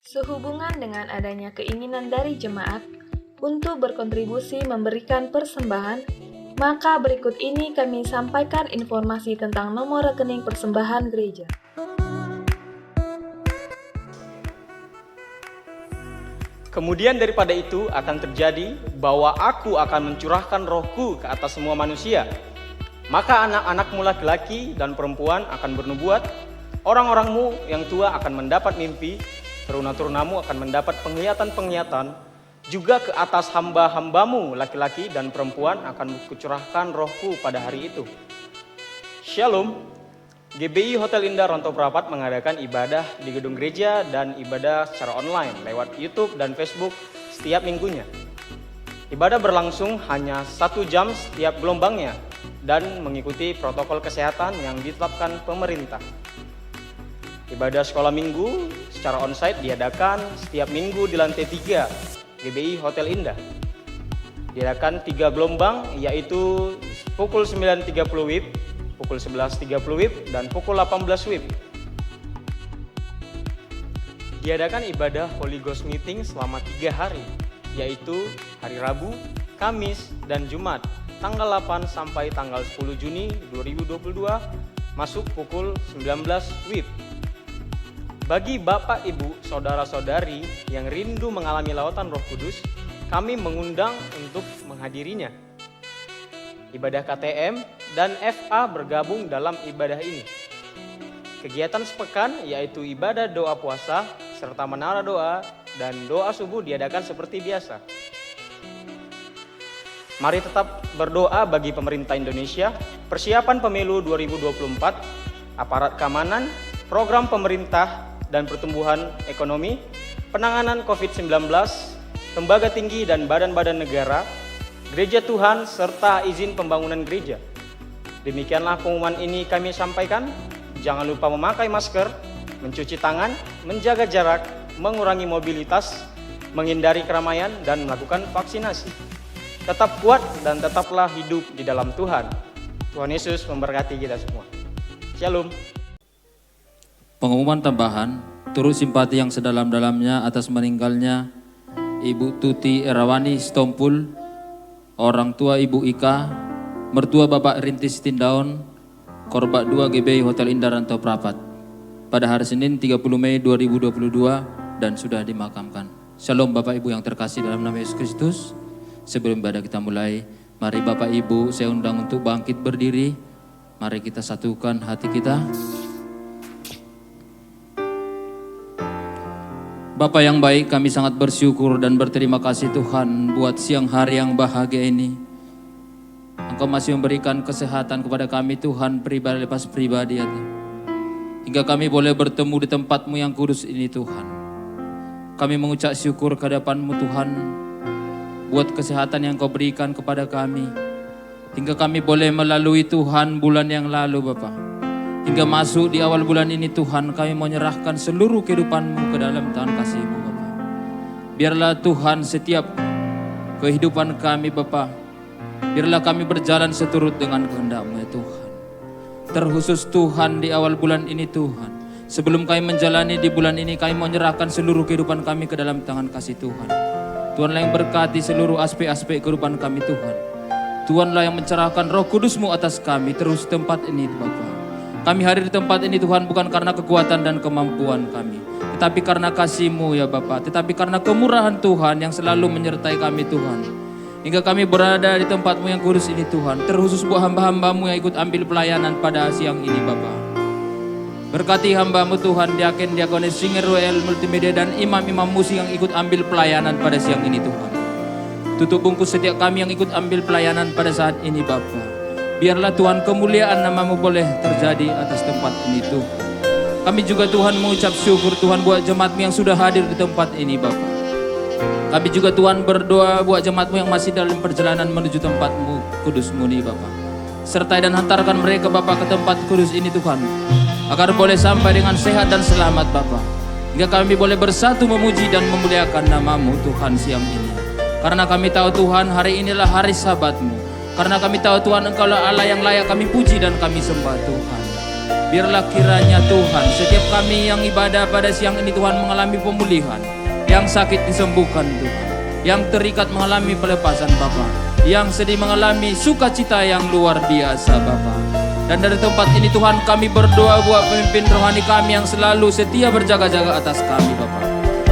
Sehubungan dengan adanya keinginan dari jemaat untuk berkontribusi memberikan persembahan, maka berikut ini kami sampaikan informasi tentang nomor rekening persembahan gereja. Kemudian daripada itu akan terjadi bahwa aku akan mencurahkan rohku ke atas semua manusia. Maka anak-anakmu laki-laki dan perempuan akan bernubuat, orang-orangmu yang tua akan mendapat mimpi, teruna-terunamu akan mendapat penglihatan-penglihatan, juga ke atas hamba-hambamu laki-laki dan perempuan akan kucurahkan rohku pada hari itu. Shalom. GBI Hotel Indah Rantau Prapat mengadakan ibadah di gedung gereja dan ibadah secara online lewat YouTube dan Facebook setiap minggunya. Ibadah berlangsung hanya 1 jam setiap gelombangnya dan mengikuti protokol kesehatan yang ditetapkan pemerintah. Ibadah sekolah minggu secara onsite diadakan setiap minggu di lantai 3 GBI Hotel Indah. Diadakan 3 gelombang, yaitu pukul 9.30 WIB, pukul 11.30 WIB, dan pukul 18 WIB. Diadakan ibadah Holy Ghost Meeting selama 3 hari, yaitu hari Rabu, Kamis, dan Jumat, tanggal 8 sampai tanggal 10 Juni 2022, masuk pukul 19 WIB. Bagi Bapak, Ibu, Saudara-saudari yang rindu mengalami lautan Roh Kudus, kami mengundang untuk menghadirinya. Ibadah KTM dan FA bergabung dalam ibadah ini. Kegiatan sepekan yaitu ibadah doa puasa serta menara doa dan doa subuh diadakan seperti biasa. Mari tetap berdoa bagi pemerintah Indonesia, persiapan pemilu 2024, aparat keamanan, program pemerintah dan pertumbuhan ekonomi, penanganan COVID-19, lembaga tinggi dan badan-badan negara, gereja Tuhan, serta izin pembangunan gereja. Demikianlah pengumuman ini kami sampaikan. Jangan lupa memakai masker, mencuci tangan, menjaga jarak, mengurangi mobilitas, menghindari keramaian, dan melakukan vaksinasi. Tetap kuat dan tetaplah hidup di dalam Tuhan. Tuhan Yesus memberkati kita semua. Shalom. Pengumuman tambahan, turut simpati yang sedalam-dalamnya atas meninggalnya Ibu Tuti Erawani Stompul, orang tua Ibu Ika, mertua Bapak Rintis Tindaun, Korbak 2 GBI Hotel Indah Rantau Prapat, pada hari Senin 30 Mei 2022 dan sudah dimakamkan. Shalom Bapak Ibu yang terkasih dalam nama Yesus Kristus. Sebelum ibadah kita mulai, mari Bapak Ibu saya undang untuk bangkit berdiri. Mari kita satukan hati kita. Bapa yang baik, kami sangat bersyukur dan berterima kasih Tuhan buat siang hari yang bahagia ini. Engkau masih memberikan kesehatan kepada kami Tuhan, pribadi lepas pribadi ya Tuhan. Hingga kami boleh bertemu di tempat-Mu yang kudus ini Tuhan. Kami mengucap syukur kehadapan-Mu Tuhan buat kesehatan yang Kau berikan kepada kami. Hingga kami boleh melalui Tuhan bulan yang lalu Bapa. Hingga masuk di awal bulan ini Tuhan, kami menyerahkan seluruh kehidupan-Mu ke dalam tangan kasih-Mu Bapa. Biarlah Tuhan setiap kehidupan kami Bapa, biarlah kami berjalan seturut dengan kehendak-Mu ya Tuhan. Terkhusus Tuhan di awal bulan ini Tuhan, sebelum kami menjalani di bulan ini, kami menyerahkan seluruh kehidupan kami ke dalam tangan kasih Tuhan. Tuhanlah yang berkati seluruh aspek-aspek kehidupan kami Tuhan. Tuhanlah yang mencerahkan Roh Kudus-Mu atas kami terus tempat ini Bapa. Kami hadir di tempat ini Tuhan bukan karena kekuatan dan kemampuan kami, tetapi karena kasih-Mu ya Bapa, tetapi karena kemurahan Tuhan yang selalu menyertai kami Tuhan. Hingga kami berada di tempat-Mu yang kudus ini Tuhan, terkhusus buat hamba-hamba-Mu yang ikut ambil pelayanan pada siang ini Bapa. Berkati hamba-Mu Tuhan, diaken, diakonis, singer, WL, multimedia, dan imam-imam musik yang ikut ambil pelayanan pada siang ini Tuhan. Tutup bungkus setiap kami yang ikut ambil pelayanan pada saat ini Bapa. Biarlah Tuhan kemuliaan nama-Mu boleh terjadi atas tempat ini Tuhan. Kami juga Tuhan mengucap syukur Tuhan buat jemaat-Mu yang sudah hadir di tempat ini Bapa. Kami juga Tuhan berdoa buat jemaat-Mu yang masih dalam perjalanan menuju tempat-Mu kudus-Mu nih Bapa. Sertai dan hantarkan mereka Bapa ke tempat kudus ini Tuhan, agar boleh sampai dengan sehat dan selamat Bapa. Hingga kami boleh bersatu memuji dan memuliakan nama-Mu Tuhan siang ini. Karena kami tahu Tuhan hari inilah hari Sabat-Mu. Karena kami tahu Tuhan Engkaulah Allah yang layak kami puji dan kami sembah Tuhan. Biarlah kiranya Tuhan, setiap kami yang ibadah pada siang ini Tuhan mengalami pemulihan, yang sakit disembuhkan Tuhan, yang terikat mengalami pelepasan Bapa, yang sedih mengalami sukacita yang luar biasa Bapa. Dan dari tempat ini Tuhan kami berdoa buat pemimpin rohani kami yang selalu setia berjaga-jaga atas kami Bapa.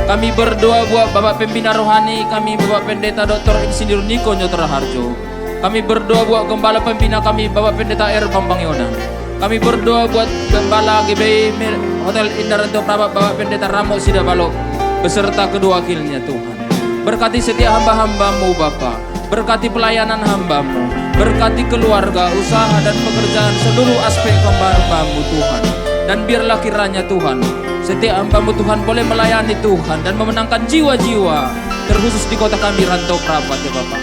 Kami berdoa buat Bapak Pembina Rohani kami, Bapak Pendeta Dr. Insinyur Niko Nyotra Harjo. Kami berdoa buat Gembala Pembina kami, Bapak Pendeta R. Bambang Yonan. Kami berdoa buat Gembala GBI Hotel Indah Ranto Prabak, Bapak Pendeta Ramo Sidabalok beserta kedua wakilnya Tuhan. Berkati setiap hamba-hambamu Bapa, berkati pelayanan hambamu, berkati keluarga, usaha dan pekerjaan seluruh aspek hamba-hambamu Tuhan. Dan biarlah kiranya Tuhan, setiap hambamu Tuhan boleh melayani Tuhan dan memenangkan jiwa-jiwa, terkhusus di kota kami Rantau Prapat ya Bapak.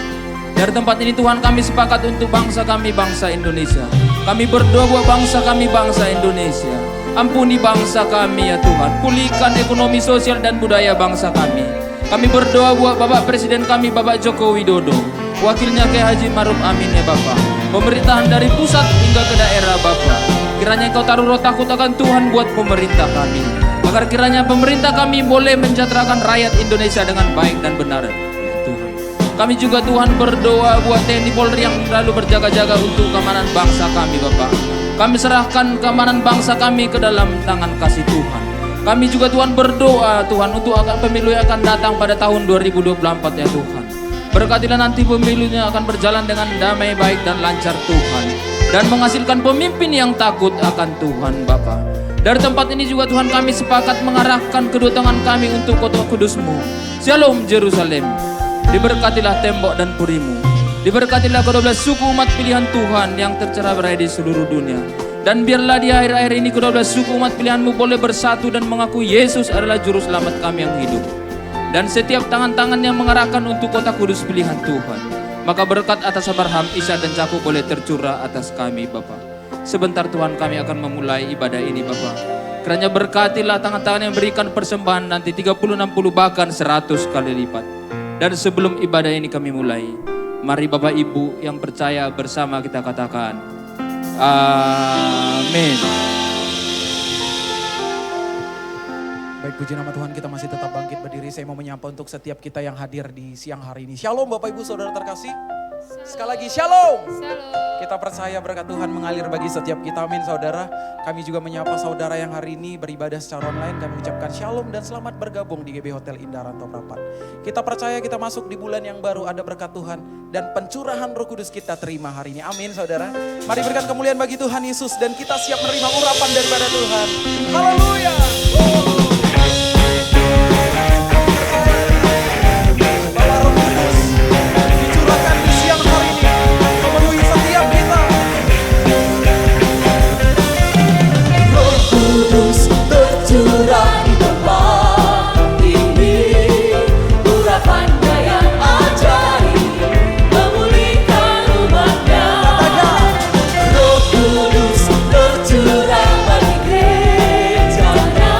Dari tempat ini Tuhan kami sepakat untuk bangsa kami, bangsa Indonesia. Kami berdoa buat bangsa kami, bangsa Indonesia. Ampuni bangsa kami ya Tuhan, pulihkan ekonomi sosial dan budaya bangsa kami. Kami berdoa buat Bapak Presiden kami, Bapak Joko Widodo, wakilnya Kiai Haji Maruf Amin ya Bapak. Pemerintahan dari pusat hingga ke daerah Bapak. Kiranya Engkau taruh roh takut akan Tuhan buat pemerintah kami, agar kiranya pemerintah kami boleh mensejahterakan rakyat Indonesia dengan baik dan benar ya Tuhan. Kami juga Tuhan berdoa buat TNI Polri yang selalu berjaga-jaga untuk keamanan bangsa kami Bapak. Kami serahkan keamanan bangsa kami ke dalam tangan kasih Tuhan. Kami juga Tuhan berdoa Tuhan untuk akan pemilu yang akan datang pada tahun 2024 ya Tuhan. Berkatilah nanti pemilunya akan berjalan dengan damai, baik dan lancar Tuhan, dan menghasilkan pemimpin yang takut akan Tuhan Bapa. Dari tempat ini juga Tuhan kami sepakat mengarahkan kedua tangan kami untuk kota kudus-Mu. Shalom Jerusalem. Diberkatilah tembok dan purimu. Diberkatilah kedua belas suku umat pilihan Tuhan yang tercerah berai di seluruh dunia. Dan biarlah di akhir-akhir ini kedua belas suku umat pilihan-Mu boleh bersatu dan mengaku Yesus adalah juru selamat kami yang hidup. Dan setiap tangan-tangan yang mengarahkan untuk kota kudus pilihan Tuhan, maka berkat atas Abraham, Ishak dan Yakub boleh tercurah atas kami Bapa. Sebentar Tuhan kami akan memulai ibadah ini Bapa. Kiranya berkatilah tangan-tangan yang berikan persembahan nanti 30, 60 bahkan 100 kali lipat. Dan sebelum ibadah ini kami mulai, mari Bapak Ibu yang percaya bersama kita katakan amin. Baik, puji nama Tuhan, kita masih tetap bangkit berdiri. Saya mau menyapa untuk setiap kita yang hadir di siang hari ini. Shalom Bapak Ibu Saudara terkasih. Sekali lagi shalom. Kita percaya berkat Tuhan mengalir bagi setiap kita, amin saudara. Kami juga menyapa saudara yang hari ini beribadah secara online. Kami ucapkan shalom dan selamat bergabung di GB Hotel Indah Rantau Prapat. Kita percaya kita masuk di bulan yang baru, ada berkat Tuhan dan pencurahan Roh Kudus kita terima hari ini, amin saudara. Mari berikan kemuliaan bagi Tuhan Yesus dan kita siap menerima urapan daripada Tuhan. Haleluya. Curah di tempat ini, urapannya yang ajaib, memulihkan umatnya. Roh Kudus tercurah bagi gerejanya,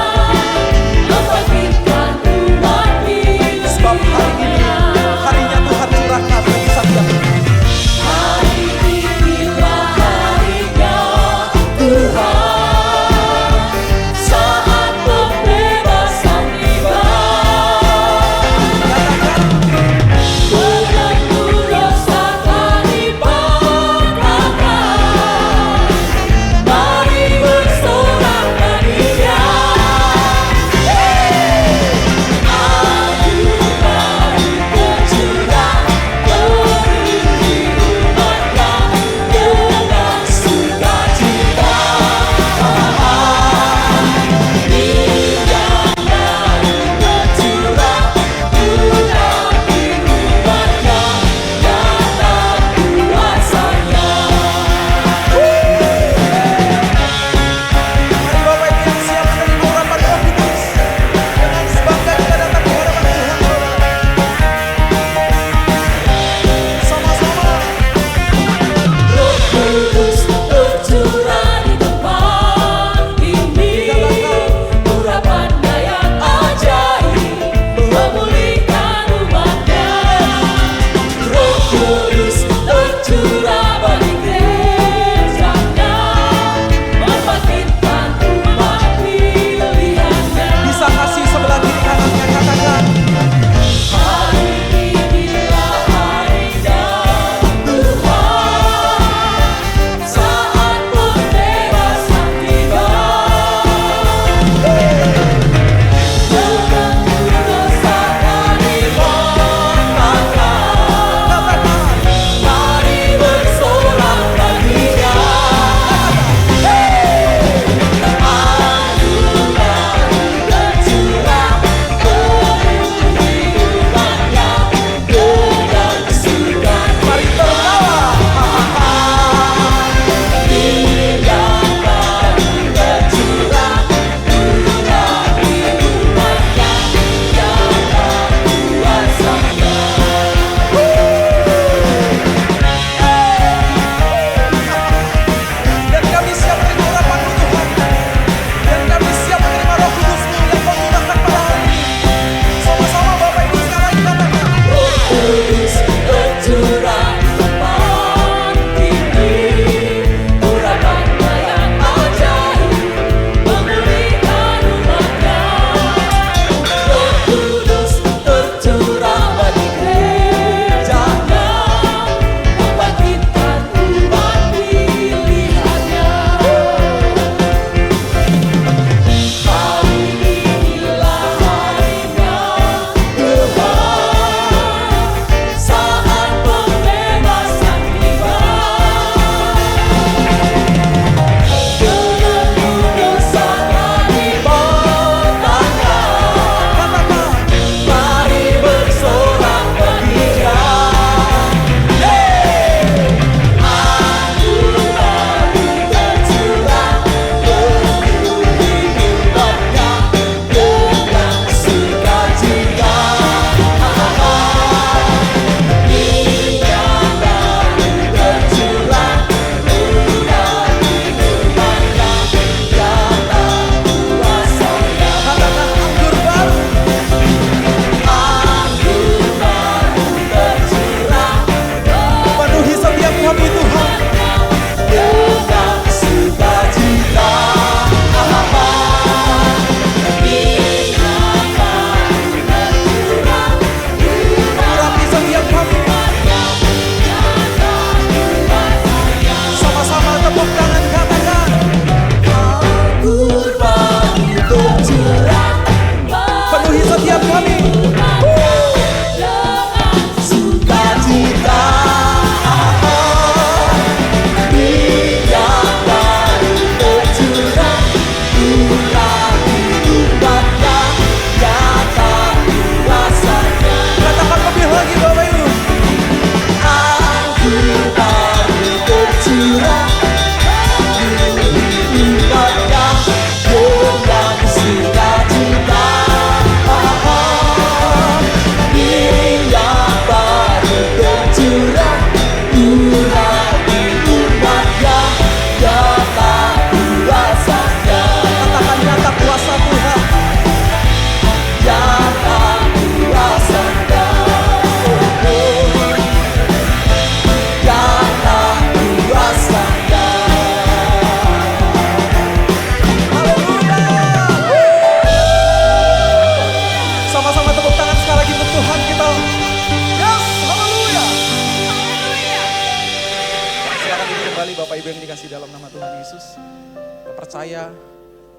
percaya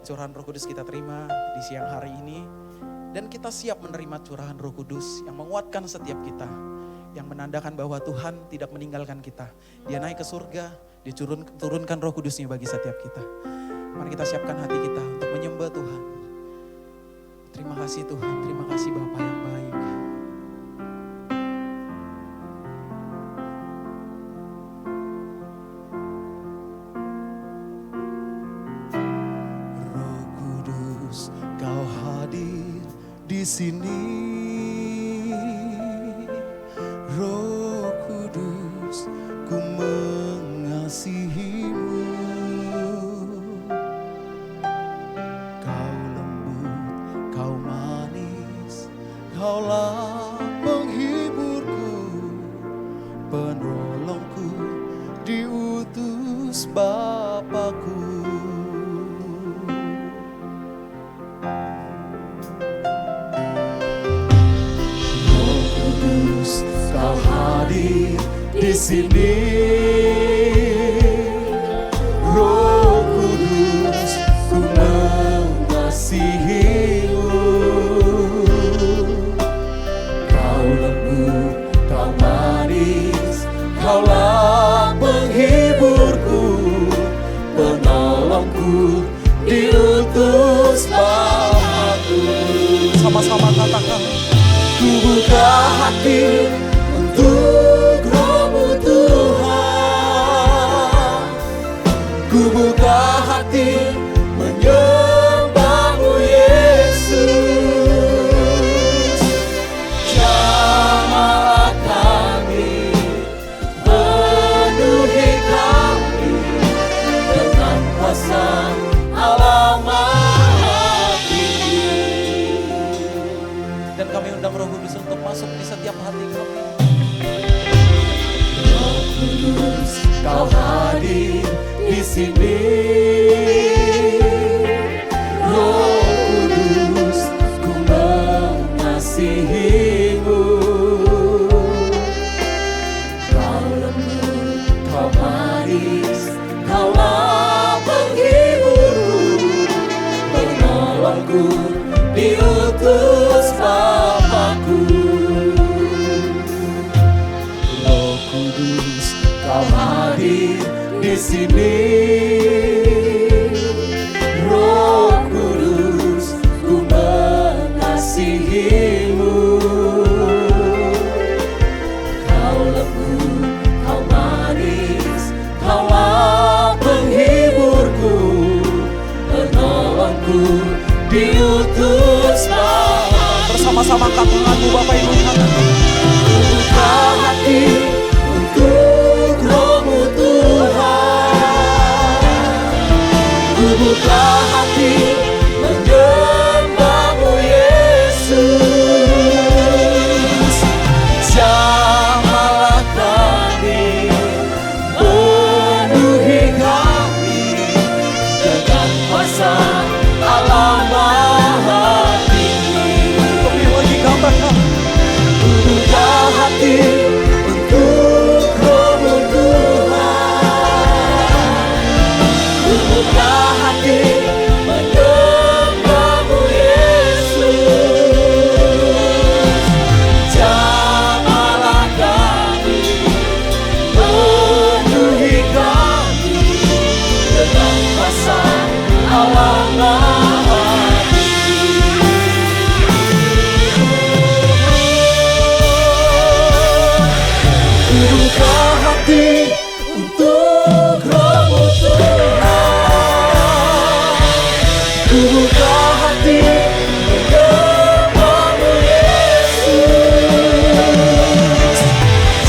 curahan Roh Kudus kita terima di siang hari ini. Dan kita siap menerima curahan Roh Kudus yang menguatkan setiap kita. Yang menandakan bahwa Tuhan tidak meninggalkan kita. Dia naik ke surga, dia turunkan Roh Kudusnya bagi setiap kita. Mari kita siapkan hati kita untuk menyembah Tuhan. Terima kasih Tuhan, terima kasih Bapa yang baik. Roh Kudus, Kau hadir di sini. Roh Kudus, ku mengasihimu. Kau lembut, kau manis, kaulah penghiburku, penolongku, diutus Bapakku. Roh Kudus, Kau hadir di sini. Roh Kudus, ku mengasihimu. Kau lembut, kau manis, kaulah penghiburku, penolongku, diutus Bapakku. Sama-sama katakan, ku buka hati untuk Roh-Mu Tuhan. Ku buka hati menyembah-Mu Yesus. Jamahlah kami, penuhi kami dengan kuasa Allah Maha Tinggi. Dan kami undang Roh Kudus untuk masuk di setiap hati kami. Roh Kudus, Kau hadir di sini. Roh Kudus, ku mengasihimu. Kau lembut, kau manis, kaulah penghiburku, penolongku, diutus Bapakku. Roh Kudus, Kau hadir di sini. Roh Kudus, ku mengasihimu. Kau lembut, kau manis, kaulah penghiburku, penolongku, diutus Bapa. Bersama-sama angkat tanganmu Bapak Ibu, katakan, buka hati untuk Roh-Mu Tuhan. Ku buka hati menyembah-Mu Yesus. Jamahlah kami, penuhi kami dengan kuasa Allah Maha Tinggi. Lebih lagi katakan, ku buka hati untuk Roh-Mu Tuhan. Ku buka hati menyembah-Mu Yesus. Jamahlah kami, penuhi kami dengan kuasa Allah Maha Tinggi. Ku buka hati untuk Roh-Mu Tuhan. Ku buka hati menyembah-Mu Yesus.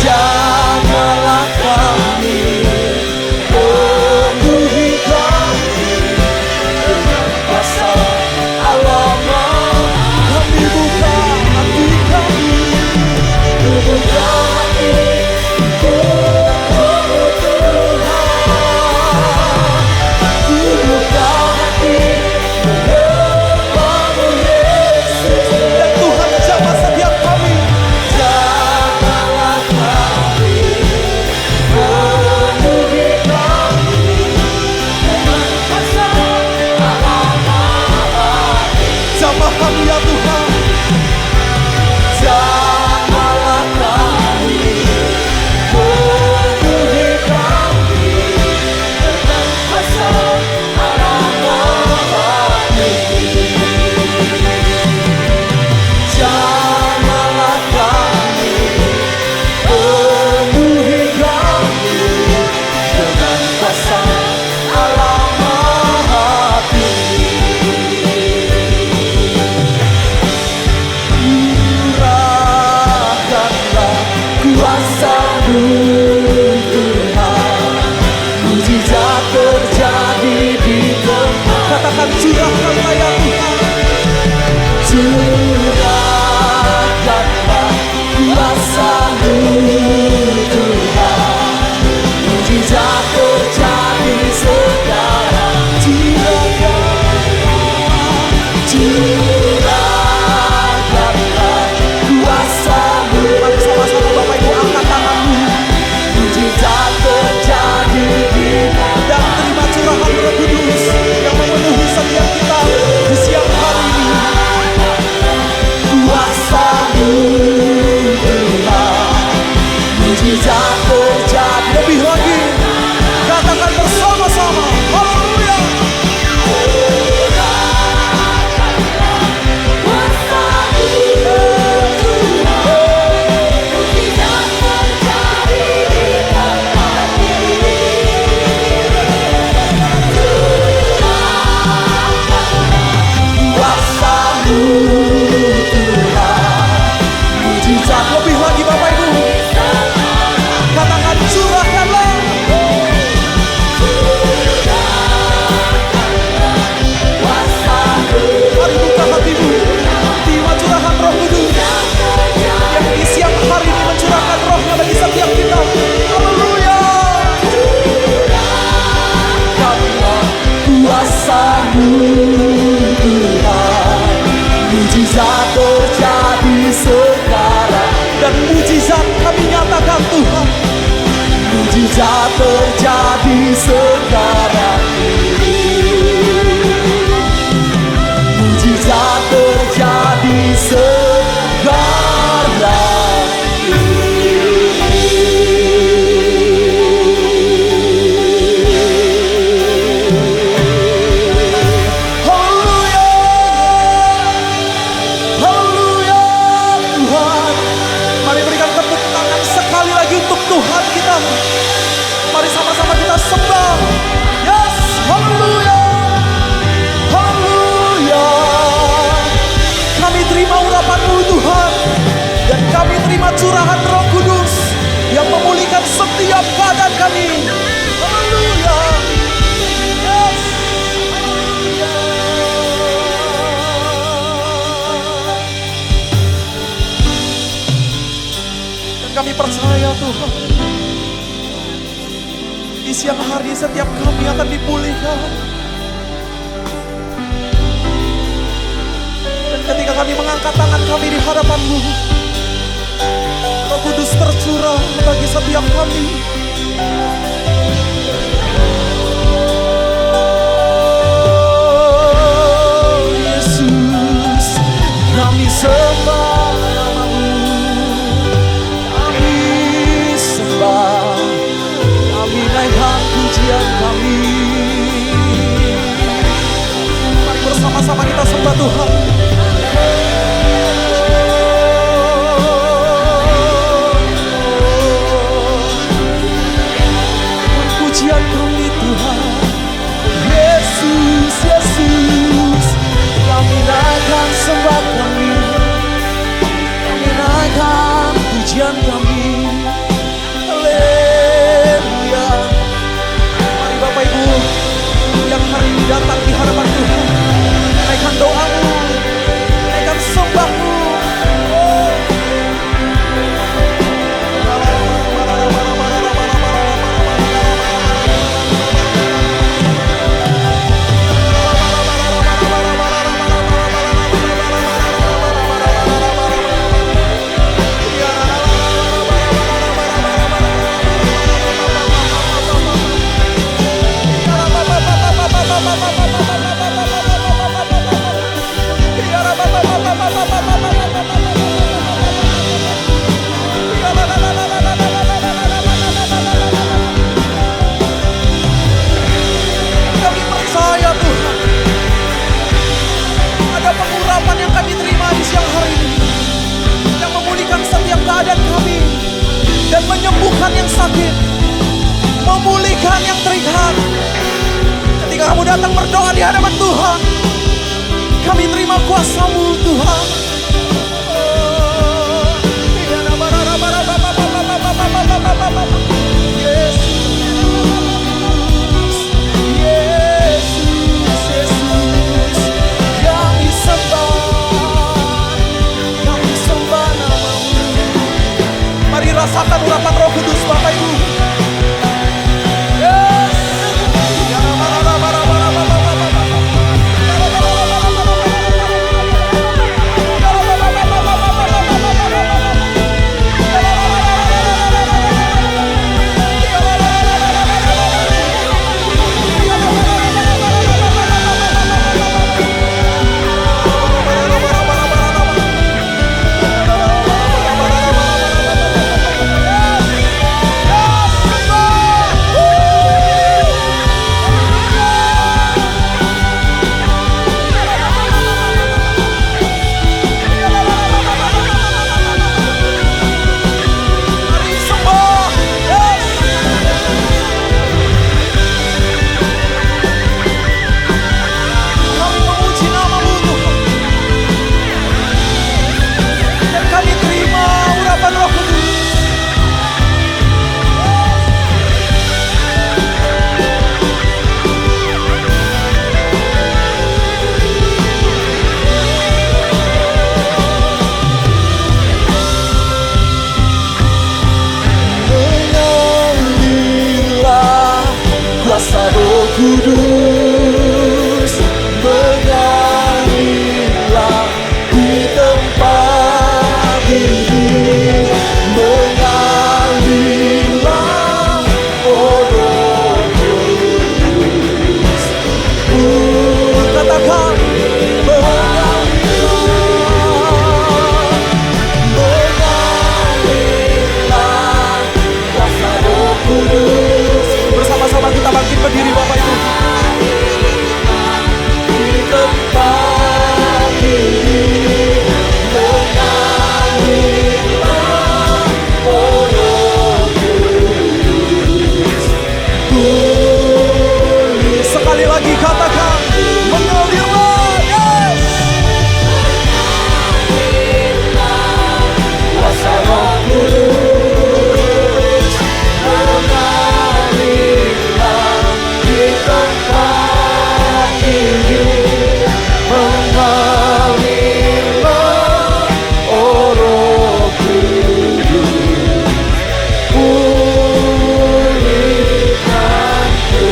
Jamahlah kami, penuhi kami terjadi sekarang ini. Mujizat terjadi sekarang ini. Haleluya, haleluya Tuhan. Mari berikan tepuk tangan sekali lagi untuk Tuhan kita. Mari sama-sama kita sembah. Yes, haleluya, haleluya. Kami terima urapan-Mu Tuhan, dan kami terima curahan Roh Kudus yang memulihkan setiap keadaan kami. Haleluya. Yes, haleluya. Dan kami percaya Tuhan, di siang hari setiap kami akan dipulihkan. Dan ketika kami mengangkat tangan kami di hadapan-Mu, Roh Kudus tercurah bagi setiap kami. Oh, Yesus, kami sembah nama-Mu. Kami sembah, kami naikkan pujian kami. Mari bersama-sama kita sembah Tuhan. Pujian kami Tuhan, Yesus, Yesus, kami naikkan sembah kami, kami naikkan pujian kami. Haleluya. Mari Bapak Ibu yang hari ini datang di hadapan Tuhan, naikkan doamu, naikkan sembahmu. Oh. Kami percaya Tuhan, ada pengurapan yang kami terima di siang hari ini, yang memulihkan setiap keadaan kami, dan menyembuhkan yang sakit, memulihkan yang terikat. Ketika kamu datang berdoa di hadapan Tuhan, kami terima kuasa-Mu Tuhan. Mari rasakan urapan Roh Kudus Bapak Ibu. Yes. kami. Bersama-sama kita bangkit berdiri Bapak Ibu. Sekali lagi katakan, mengalirlah, yes. Kuasa Roh Kudus mengalirlah di tempat ini, mengalirlah, oh Roh Kudus, pulihkanku.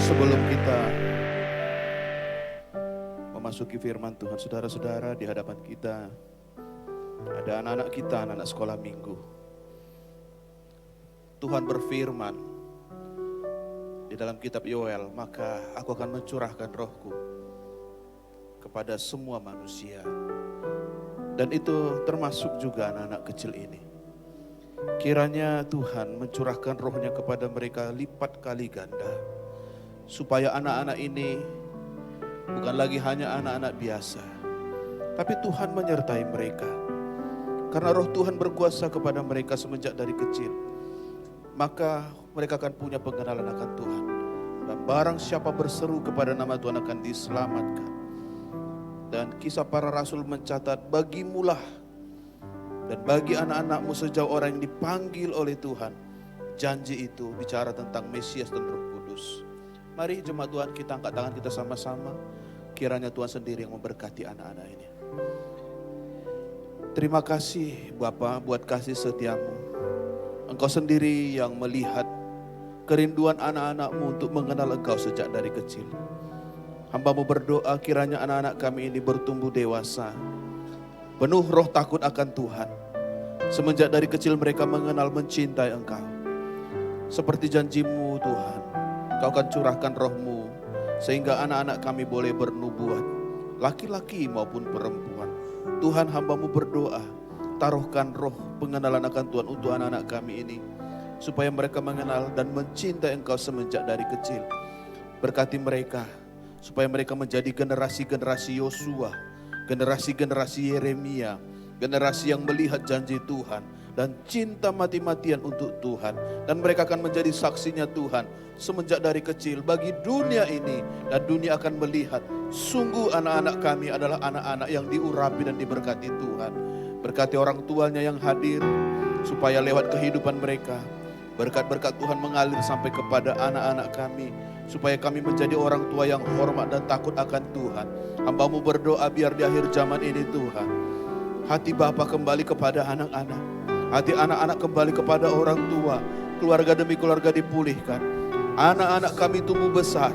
Sebelum kita memasuki firman Tuhan, saudara-saudara, di hadapan kita ada anak-anak kita, anak-anak sekolah minggu. Tuhan berfirman di dalam kitab Yoel, maka aku akan mencurahkan rohku kepada semua manusia. Dan itu termasuk juga anak-anak kecil ini. Kiranya Tuhan mencurahkan rohnya kepada mereka lipat kali ganda. Supaya anak-anak ini bukan lagi hanya anak-anak biasa, tapi Tuhan menyertai mereka. Karena roh Tuhan berkuasa kepada mereka semenjak dari kecil, maka mereka akan punya pengenalan akan Tuhan. Dan barang siapa berseru kepada nama Tuhan akan diselamatkan. Dan kisah para rasul mencatat, bagimulah dan bagi anak-anakmu sejauh orang yang dipanggil oleh Tuhan, janji itu bicara tentang Mesias dan Roh Kudus. Mari jemaat Tuhan, kita angkat tangan kita sama-sama. Kiranya Tuhan sendiri yang memberkati anak-anak ini. Terima kasih Bapa buat kasih setiamu. Engkau sendiri yang melihat kerinduan anak-anakmu untuk mengenal Engkau sejak dari kecil. Hamba-Mu berdoa kiranya anak-anak kami ini bertumbuh dewasa, penuh roh takut akan Tuhan. Semenjak dari kecil mereka mengenal mencintai Engkau. Seperti janji-Mu Tuhan, Kau akan curahkan roh-Mu sehingga anak-anak kami boleh bernubuat, laki-laki maupun perempuan. Tuhan, hamba-Mu berdoa, taruhkan roh pengenalan akan Tuhan untuk anak-anak kami ini, supaya mereka mengenal dan mencintai Engkau semenjak dari kecil. Berkati mereka, supaya mereka menjadi generasi-generasi Yosua, generasi-generasi Yeremia, generasi yang melihat janji Tuhan dan cinta mati-matian untuk Tuhan. Dan mereka akan menjadi saksinya Tuhan semenjak dari kecil bagi dunia ini. Dan dunia akan melihat sungguh anak-anak kami adalah anak-anak yang diurapi dan diberkati Tuhan. Berkati orang tuanya yang hadir, supaya lewat kehidupan mereka berkat-berkat Tuhan mengalir sampai kepada anak-anak kami, supaya kami menjadi orang tua yang hormat dan takut akan Tuhan. Hamba-Mu berdoa biar di akhir zaman ini Tuhan, hati Bapa kembali kepada anak-anak, hati anak-anak kembali kepada orang tua, keluarga demi keluarga dipulihkan. Anak-anak kami tumbuh besar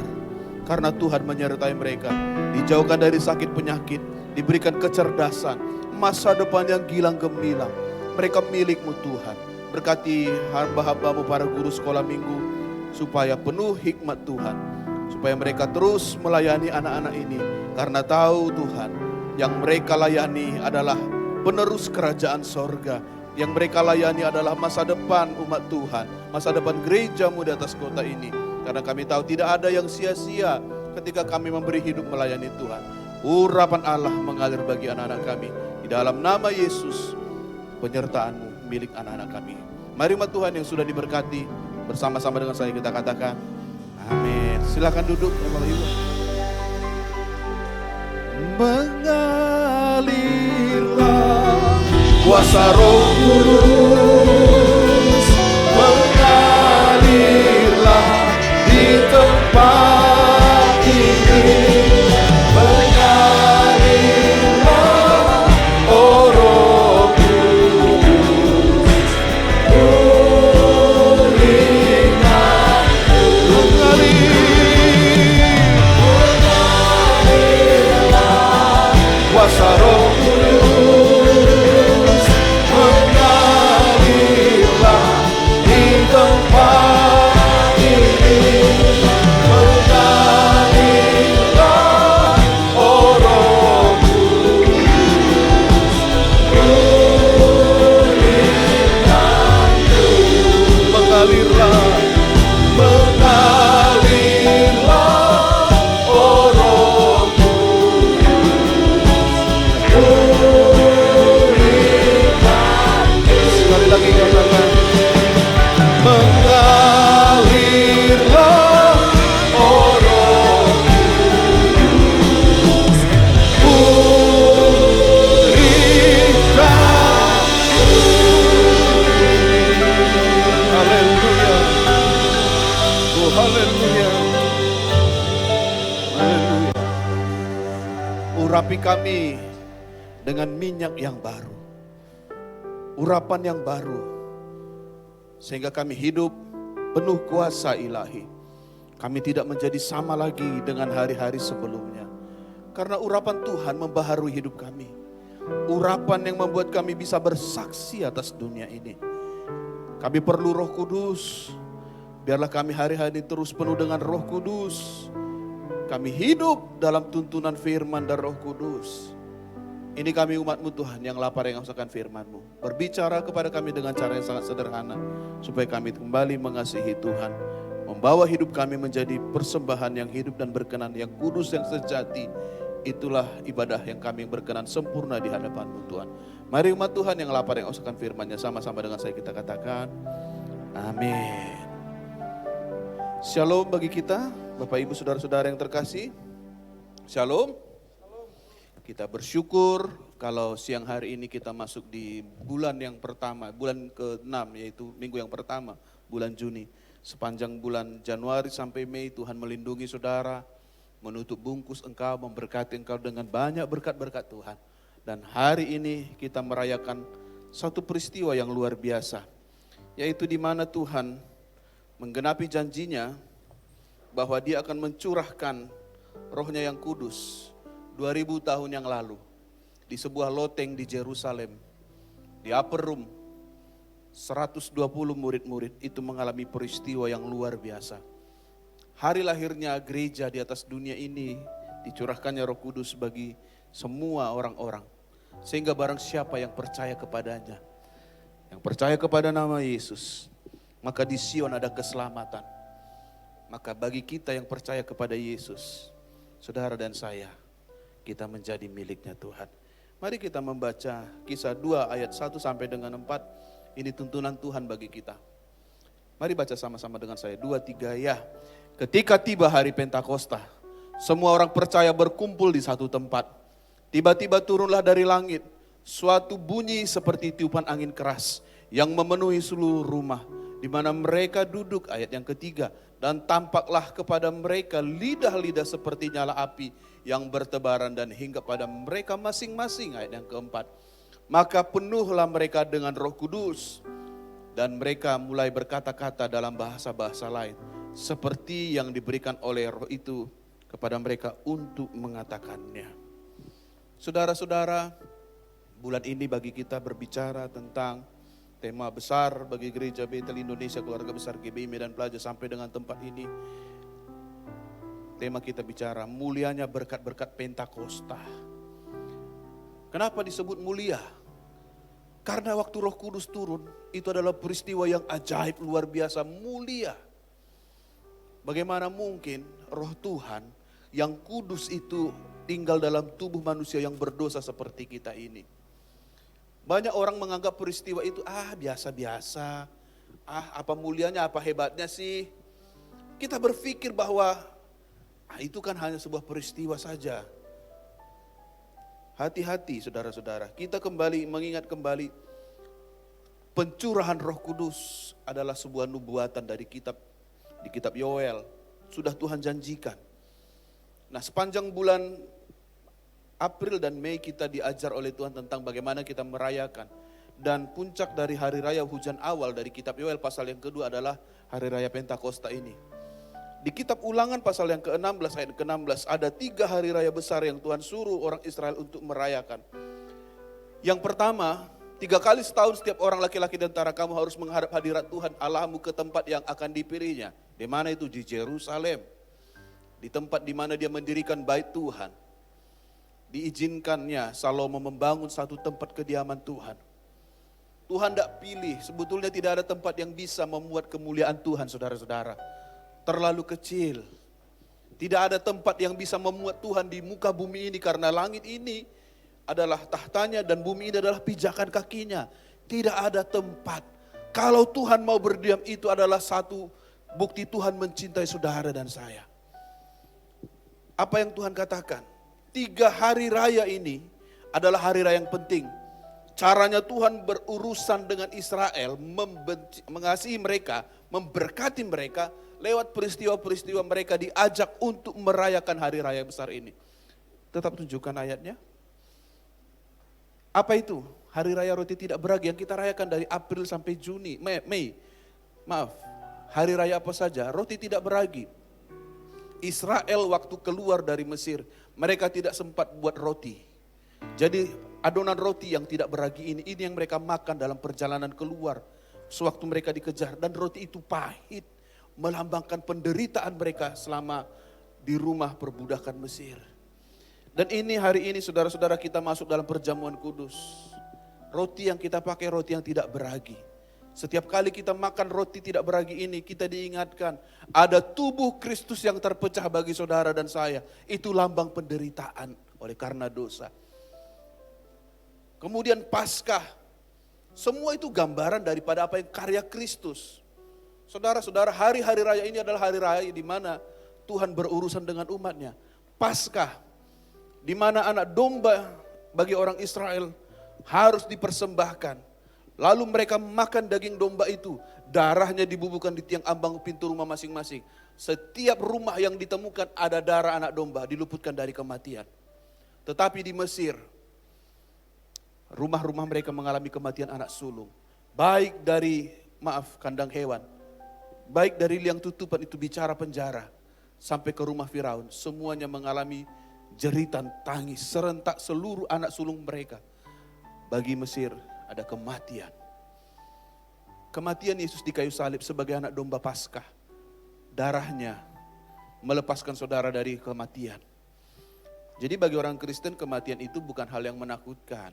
karena Tuhan menyertai mereka, dijauhkan dari sakit penyakit, diberikan kecerdasan, masa depan yang gilang gemilang. Mereka milik-Mu Tuhan. Berkati hamba-hamba-Mu para guru sekolah minggu, supaya penuh hikmat Tuhan, supaya mereka terus melayani anak-anak ini, karena tahu Tuhan, yang mereka layani adalah penerus kerajaan sorga. Yang mereka layani adalah masa depan umat Tuhan, masa depan gereja-Mu di atas kota ini. Karena kami tahu tidak ada yang sia-sia ketika kami memberi hidup melayani Tuhan. Urapan Allah mengalir bagi anak-anak kami. Di dalam nama Yesus, penyertaan-Mu milik anak-anak kami. Mari umat Tuhan yang sudah diberkati, bersama-sama dengan saya kita katakan, amin. Silakan duduk. Mengalirlah kuasa Roh Kudus mengalirlah di tempat ini. Mengalirlah, oh Roh Kudus, pulihkan. Mengalirlah, kuasa Roh Kudus mengalirlah di tempat ini. Mengalirlah, oh Roh Kudus, pulihkan. Mengalirlah, mengalirlah, oh Roh sekali lagi katakan, mengalirlah, oh Roh Kudus, pulihkan. Haleluya, oh haleluya, haleluya. Urapi kami dengan minyak yang baru, urapan yang baru, sehingga kami hidup penuh kuasa ilahi. Kami tidak menjadi sama lagi dengan hari-hari sebelumnya, karena urapan Tuhan membaharui hidup kami. Urapan yang membuat kami bisa bersaksi atas dunia ini. Kami perlu Roh Kudus. Biarlah kami hari-hari terus penuh dengan Roh Kudus. Kami hidup dalam tuntunan firman dan Roh Kudus. Ini kami umat-Mu Tuhan yang lapar yang haus akan firman-Mu. Berbicara kepada kami dengan cara yang sangat sederhana, supaya kami kembali mengasihi Tuhan. Membawa hidup kami menjadi persembahan yang hidup dan berkenan, yang kudus, yang sejati. Itulah ibadah yang kami berkenan sempurna di hadapan-Mu Tuhan. Mari umat Tuhan yang lapar yang haus akan firman-Nya, sama-sama dengan saya kita katakan, amin. Shalom bagi kita, Bapak Ibu Saudara-saudara yang terkasih. Shalom. Kita bersyukur kalau siang hari ini kita masuk di bulan yang pertama, bulan ke-6, yaitu minggu yang pertama, bulan Juni. Sepanjang bulan Januari sampai Mei Tuhan melindungi saudara, menutup bungkus engkau, memberkati engkau dengan banyak berkat-berkat Tuhan. Dan hari ini kita merayakan satu peristiwa yang luar biasa, yaitu di mana Tuhan menggenapi janjinya bahwa Dia akan mencurahkan Roh-Nya yang kudus 2000 tahun yang lalu di sebuah loteng di Yerusalem, di upper room. 120 murid-murid itu mengalami peristiwa yang luar biasa. Hari lahirnya gereja di atas dunia ini, dicurahkannya Roh Kudus bagi semua orang-orang, sehingga barang siapa yang percaya kepadanya, yang percaya kepada nama Yesus, maka di Sion ada keselamatan. Maka bagi kita yang percaya kepada Yesus, saudara dan saya, kita menjadi miliknya Tuhan. Mari kita membaca Kisah 2 ayat 1 sampai dengan 4. Ini tuntunan Tuhan bagi kita. Mari baca sama-sama dengan saya. 2, 3 ya. Ketika tiba hari Pentakosta, semua orang percaya berkumpul di satu tempat. Tiba-tiba turunlah dari langit suatu bunyi seperti tiupan angin keras yang memenuhi seluruh rumah di mana mereka duduk. Ayat yang ketiga. Dan tampaklah kepada mereka lidah-lidah seperti nyala api yang bertebaran dan hingga pada mereka masing-masing. Ayat yang keempat. Maka penuhlah mereka dengan Roh Kudus dan mereka mulai berkata-kata dalam bahasa-bahasa lain seperti yang diberikan oleh Roh itu kepada mereka untuk mengatakannya. Saudara-saudara, bulan ini bagi kita berbicara tentang tema besar bagi Gereja Betel Indonesia, Keluarga Besar GBI Medan Plaja sampai dengan tempat ini. Tema kita bicara mulianya berkat-berkat Pentakosta. Kenapa disebut mulia? Karena waktu Roh Kudus turun, itu adalah peristiwa yang ajaib, luar biasa, mulia. Bagaimana mungkin Roh Tuhan yang kudus itu tinggal dalam tubuh manusia yang berdosa seperti kita ini? Banyak orang menganggap peristiwa itu biasa-biasa. Apa mulianya, apa hebatnya sih? Kita berpikir bahwa itu kan hanya sebuah peristiwa saja. Hati-hati saudara-saudara, kita kembali mengingat kembali pencurahan Roh Kudus adalah sebuah nubuatan dari di kitab Yoel. Sudah Tuhan janjikan. Nah, sepanjang bulan April dan Mei kita diajar oleh Tuhan tentang bagaimana kita merayakan. Dan puncak dari hari raya hujan awal dari kitab Yoel pasal yang kedua adalah hari raya Pentakosta ini. Di kitab Ulangan pasal yang ke-16 ayat ke-16 ada 3 hari raya besar yang Tuhan suruh orang Israel untuk merayakan. Yang pertama, 3 kali setahun setiap orang laki-laki di antara kamu harus menghadap hadirat Tuhan Allahmu ke tempat yang akan dipilihnya. Di mana itu? Di Yerusalem. Di tempat di mana dia mendirikan bait Tuhan. Diizinkannya Salomo membangun satu tempat kediaman Tuhan. Tuhan tidak pilih, sebetulnya tidak ada tempat yang bisa memuat kemuliaan Tuhan saudara-saudara. Terlalu kecil. Tidak ada tempat yang bisa memuat Tuhan di muka bumi ini karena langit ini adalah tahtanya dan bumi ini adalah pijakan kakinya. Tidak ada tempat. Kalau Tuhan mau berdiam itu adalah satu bukti Tuhan mencintai saudara dan saya. Apa yang Tuhan katakan? 3 hari raya ini adalah hari raya yang penting. Caranya Tuhan berurusan dengan Israel, mengasihi mereka, memberkati mereka, lewat peristiwa-peristiwa mereka diajak untuk merayakan hari raya besar ini. Tetap tunjukkan ayatnya. Apa itu? Hari raya roti tidak beragi yang kita rayakan dari April sampai Mei. Maaf, hari raya apa saja? Roti tidak beragi. Israel waktu keluar dari Mesir, mereka tidak sempat buat roti. Jadi adonan roti yang tidak beragi ini yang mereka makan dalam perjalanan keluar. Sewaktu mereka dikejar dan roti itu pahit. Melambangkan penderitaan mereka selama di rumah perbudakan Mesir. Dan ini hari ini saudara-saudara kita masuk dalam perjamuan kudus. Roti yang kita pakai roti yang tidak beragi. Setiap kali kita makan roti tidak beragi ini kita diingatkan ada tubuh Kristus yang terpecah bagi saudara dan saya. Itu lambang penderitaan oleh karena dosa. Kemudian Paskah. Semua itu gambaran daripada apa yang karya Kristus. Saudara-saudara, hari-hari raya ini adalah hari raya di mana Tuhan berurusan dengan umatnya. Paskah, di mana anak domba bagi orang Israel harus dipersembahkan. Lalu mereka makan daging domba itu, darahnya dibubuhkan di tiang ambang pintu rumah masing-masing. Setiap rumah yang ditemukan ada darah anak domba, diluputkan dari kematian. Tetapi di Mesir, rumah-rumah mereka mengalami kematian anak sulung. Baik dari, kandang hewan. Baik dari liang tutupan itu bicara penjara sampai ke rumah Firaun, semuanya mengalami jeritan tangis serentak seluruh anak sulung mereka. Bagi Mesir ada kematian. Kematian Yesus di kayu salib sebagai anak domba Paskah. Darahnya melepaskan saudara dari kematian. Jadi bagi orang Kristen kematian itu bukan hal yang menakutkan.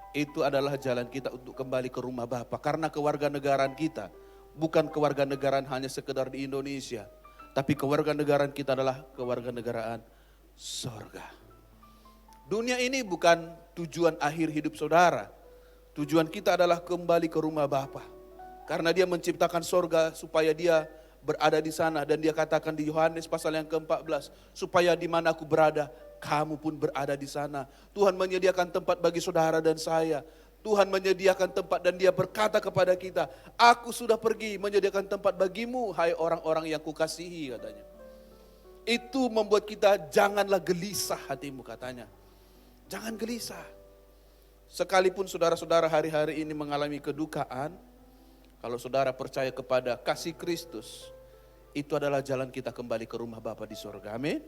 Itu adalah jalan kita untuk kembali ke rumah Bapa karena kewarganegaraan kita bukan kewarganegaraan hanya sekedar di Indonesia, tapi kewarganegaraan kita adalah kewarganegaraan sorga. Dunia ini bukan tujuan akhir hidup saudara. Tujuan kita adalah kembali ke rumah Bapa. Karena dia menciptakan sorga supaya dia berada di sana. Dan dia katakan di Yohanes pasal yang ke-14, supaya di mana aku berada, kamu pun berada di sana. Tuhan menyediakan tempat bagi saudara dan saya. Tuhan menyediakan tempat dan dia berkata kepada kita, aku sudah pergi menyediakan tempat bagimu, hai orang-orang yang kukasihi, katanya. Itu membuat kita janganlah gelisah hatimu, katanya. Jangan gelisah. Sekalipun saudara-saudara hari-hari ini mengalami kedukaan, kalau saudara percaya kepada kasih Kristus, itu adalah jalan kita kembali ke rumah Bapa di sorga. Amin.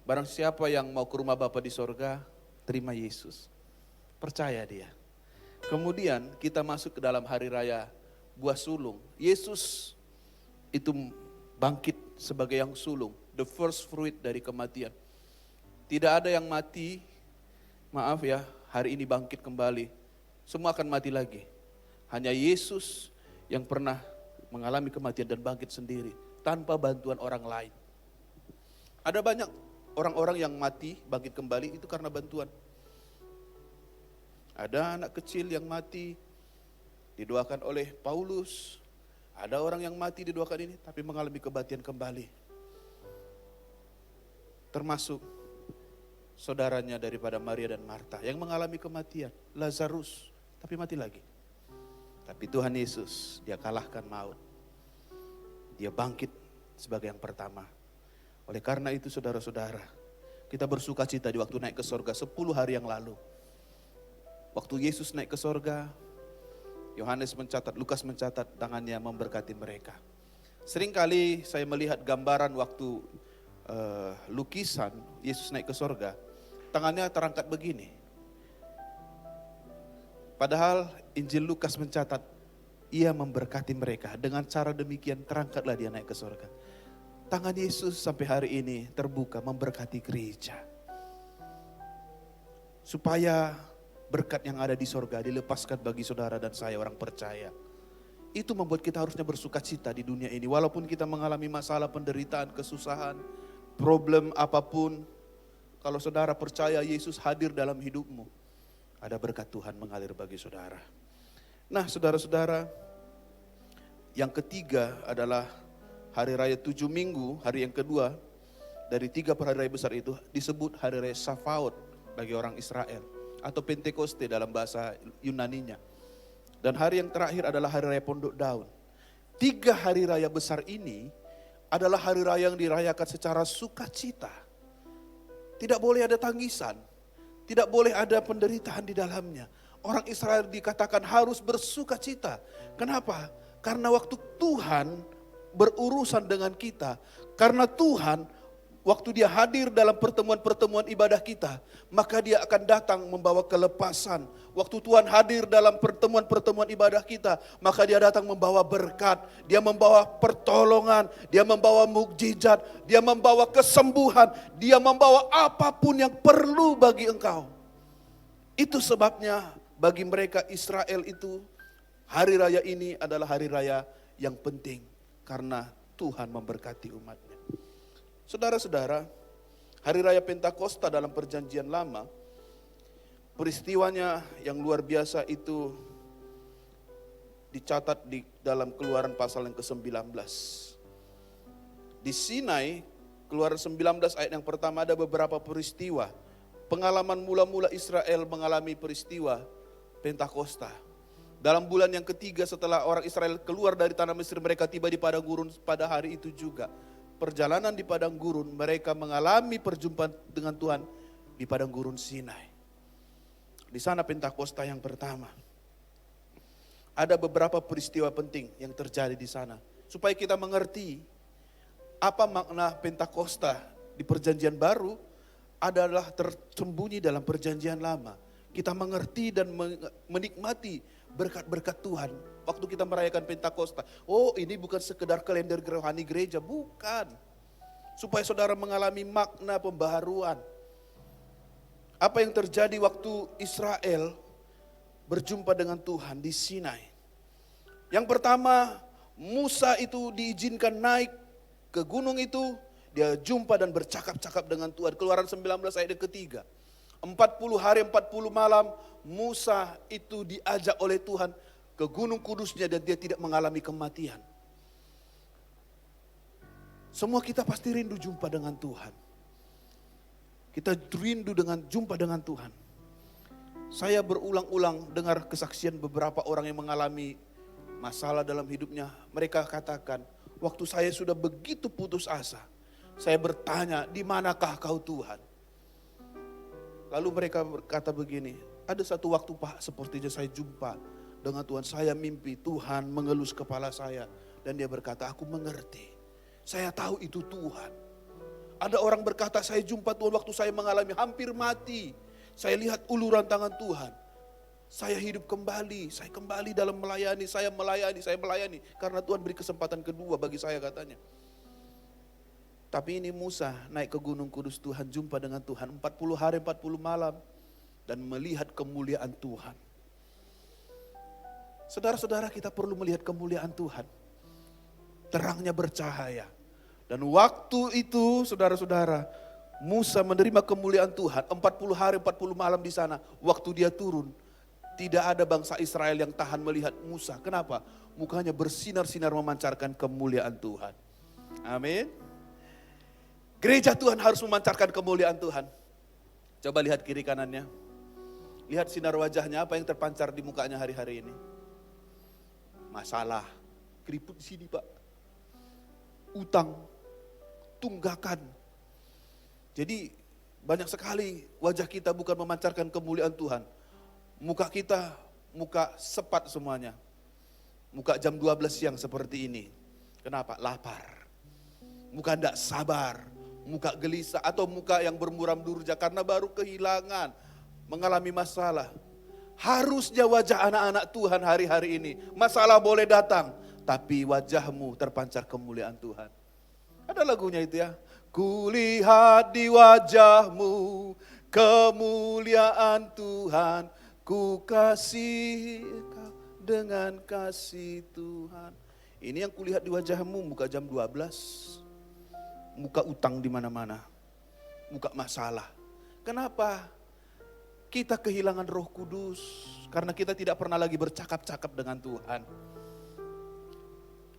Barang siapa yang mau ke rumah Bapa di sorga, terima Yesus. Percaya dia. Kemudian kita masuk ke dalam hari raya buah sulung. Yesus itu bangkit sebagai yang sulung. The first fruit dari kematian. Tidak ada yang mati, hari ini bangkit kembali. Semua akan mati lagi. Hanya Yesus yang pernah mengalami kematian dan bangkit sendiri. Tanpa bantuan orang lain. Ada banyak orang-orang yang mati, bangkit kembali itu karena bantuan. Ada anak kecil yang mati, didoakan oleh Paulus. Ada orang yang mati didoakan ini, tapi mengalami kematian kembali. Termasuk saudaranya daripada Maria dan Marta yang mengalami kematian, Lazarus, tapi mati lagi. Tapi Tuhan Yesus, dia kalahkan maut. Dia bangkit sebagai yang pertama. Oleh karena itu saudara-saudara, kita bersuka cita di waktu naik ke sorga 10 hari yang lalu. Waktu Yesus naik ke sorga, Lukas mencatat tangannya memberkati mereka. Seringkali saya melihat gambaran waktu lukisan Yesus naik ke sorga, tangannya terangkat begini. Padahal Injil Lukas mencatat ia memberkati mereka. Dengan cara demikian terangkatlah dia naik ke sorga. Tangan Yesus sampai hari ini terbuka memberkati gereja. Supaya berkat yang ada di sorga dilepaskan bagi saudara dan saya orang percaya. Itu membuat kita harusnya bersuka cita di dunia ini. Walaupun kita mengalami masalah, penderitaan, kesusahan, problem apapun. Kalau saudara percaya Yesus hadir dalam hidupmu, ada berkat Tuhan mengalir bagi saudara. Nah saudara-saudara, yang ketiga adalah hari raya 7 minggu, hari yang kedua dari 3 hari raya besar itu disebut hari raya Shavuot bagi orang Israel. Atau Pentekoste dalam bahasa Yunaninya. Dan hari yang terakhir adalah hari raya Pondok Daun. 3 hari raya besar ini adalah hari raya yang dirayakan secara sukacita. Tidak boleh ada tangisan. Tidak boleh ada penderitaan di dalamnya. Orang Israel dikatakan harus bersuka cita. Kenapa? Karena waktu Tuhan berurusan dengan kita. Karena Tuhan waktu dia hadir dalam pertemuan-pertemuan ibadah kita, maka dia akan datang membawa kelepasan. Waktu Tuhan hadir dalam pertemuan-pertemuan ibadah kita, maka dia datang membawa berkat, dia membawa pertolongan, dia membawa mukjizat, dia membawa kesembuhan, dia membawa apapun yang perlu bagi engkau. Itu sebabnya bagi mereka Israel itu, hari raya ini adalah hari raya yang penting, karena Tuhan memberkati umatnya. Saudara-saudara, hari raya Pentakosta dalam perjanjian lama, peristiwanya yang luar biasa itu dicatat di dalam Keluaran pasal yang ke-19. Di Sinai, Keluaran 19 ayat yang pertama ada beberapa peristiwa. Pengalaman mula-mula Israel mengalami peristiwa Pentakosta. Dalam bulan yang ketiga setelah orang Israel keluar dari tanah Mesir, mereka tiba di padang gurun pada hari itu juga. Perjalanan di padang gurun, mereka mengalami perjumpaan dengan Tuhan di padang gurun Sinai. Di sana Pentakosta yang pertama. Ada beberapa peristiwa penting yang terjadi di sana. Supaya kita mengerti apa makna Pentakosta di perjanjian baru adalah tersembunyi dalam perjanjian lama. Kita mengerti dan menikmati berkat-berkat Tuhan waktu kita merayakan Pentakosta. Oh, ini bukan sekedar kalender rohani gereja, bukan. Supaya saudara mengalami makna pembaharuan. Apa yang terjadi waktu Israel berjumpa dengan Tuhan di Sinai. Yang pertama, Musa itu diizinkan naik ke gunung itu, dia jumpa dan bercakap-cakap dengan Tuhan. Keluaran 19 ayat ketiga. 40 hari 40 malam Musa itu diajak oleh Tuhan ke gunung kudusnya dan dia tidak mengalami kematian. Semua kita pasti rindu jumpa dengan Tuhan. Kita rindu dengan jumpa dengan Tuhan. Saya berulang-ulang dengar kesaksian beberapa orang yang mengalami masalah dalam hidupnya. Mereka katakan, waktu saya sudah begitu putus asa, saya bertanya, di manakah kau Tuhan? Lalu mereka berkata begini, ada satu waktu Pak, sepertinya saya jumpa dengan Tuhan. Saya mimpi Tuhan mengelus kepala saya. Dan dia berkata, aku mengerti. Saya tahu itu Tuhan. Ada orang berkata, saya jumpa Tuhan waktu saya mengalami hampir mati. Saya lihat uluran tangan Tuhan. Saya hidup kembali. Saya kembali dalam melayani. Saya melayani. Karena Tuhan beri kesempatan kedua bagi saya katanya. Tapi ini Musa naik ke Gunung Kudus Tuhan, jumpa dengan Tuhan 40 hari 40 malam dan melihat kemuliaan Tuhan. Saudara-saudara, kita perlu melihat kemuliaan Tuhan. Terangnya bercahaya. Dan waktu itu saudara-saudara, Musa menerima kemuliaan Tuhan 40 hari 40 malam di sana. Waktu dia turun, tidak ada bangsa Israel yang tahan melihat Musa. Kenapa? Mukanya bersinar-sinar memancarkan kemuliaan Tuhan. Amin. Gereja Tuhan harus memancarkan kemuliaan Tuhan. Coba lihat kiri kanannya. Lihat sinar wajahnya, apa yang terpancar di mukanya hari-hari ini. Masalah, keriput di sini Pak. Utang, tunggakan. Jadi banyak sekali wajah kita bukan memancarkan kemuliaan Tuhan. Muka kita, muka sepat semuanya. Muka jam 12 siang seperti ini. Kenapa? Lapar. Muka tidak sabar. Muka gelisah atau muka yang bermuram durja karena baru kehilangan, mengalami masalah. Harusnya wajah anak-anak Tuhan hari-hari ini, masalah boleh datang, tapi wajahmu terpancar kemuliaan Tuhan. Ada lagunya itu ya. Kulihat di wajahmu kemuliaan Tuhan, ku kasih kau dengan kasih Tuhan. Ini yang kulihat di wajahmu, muka jam 12. Muka utang di mana-mana. Muka masalah. Kenapa? Kita kehilangan Roh Kudus karena kita tidak pernah lagi bercakap-cakap dengan Tuhan.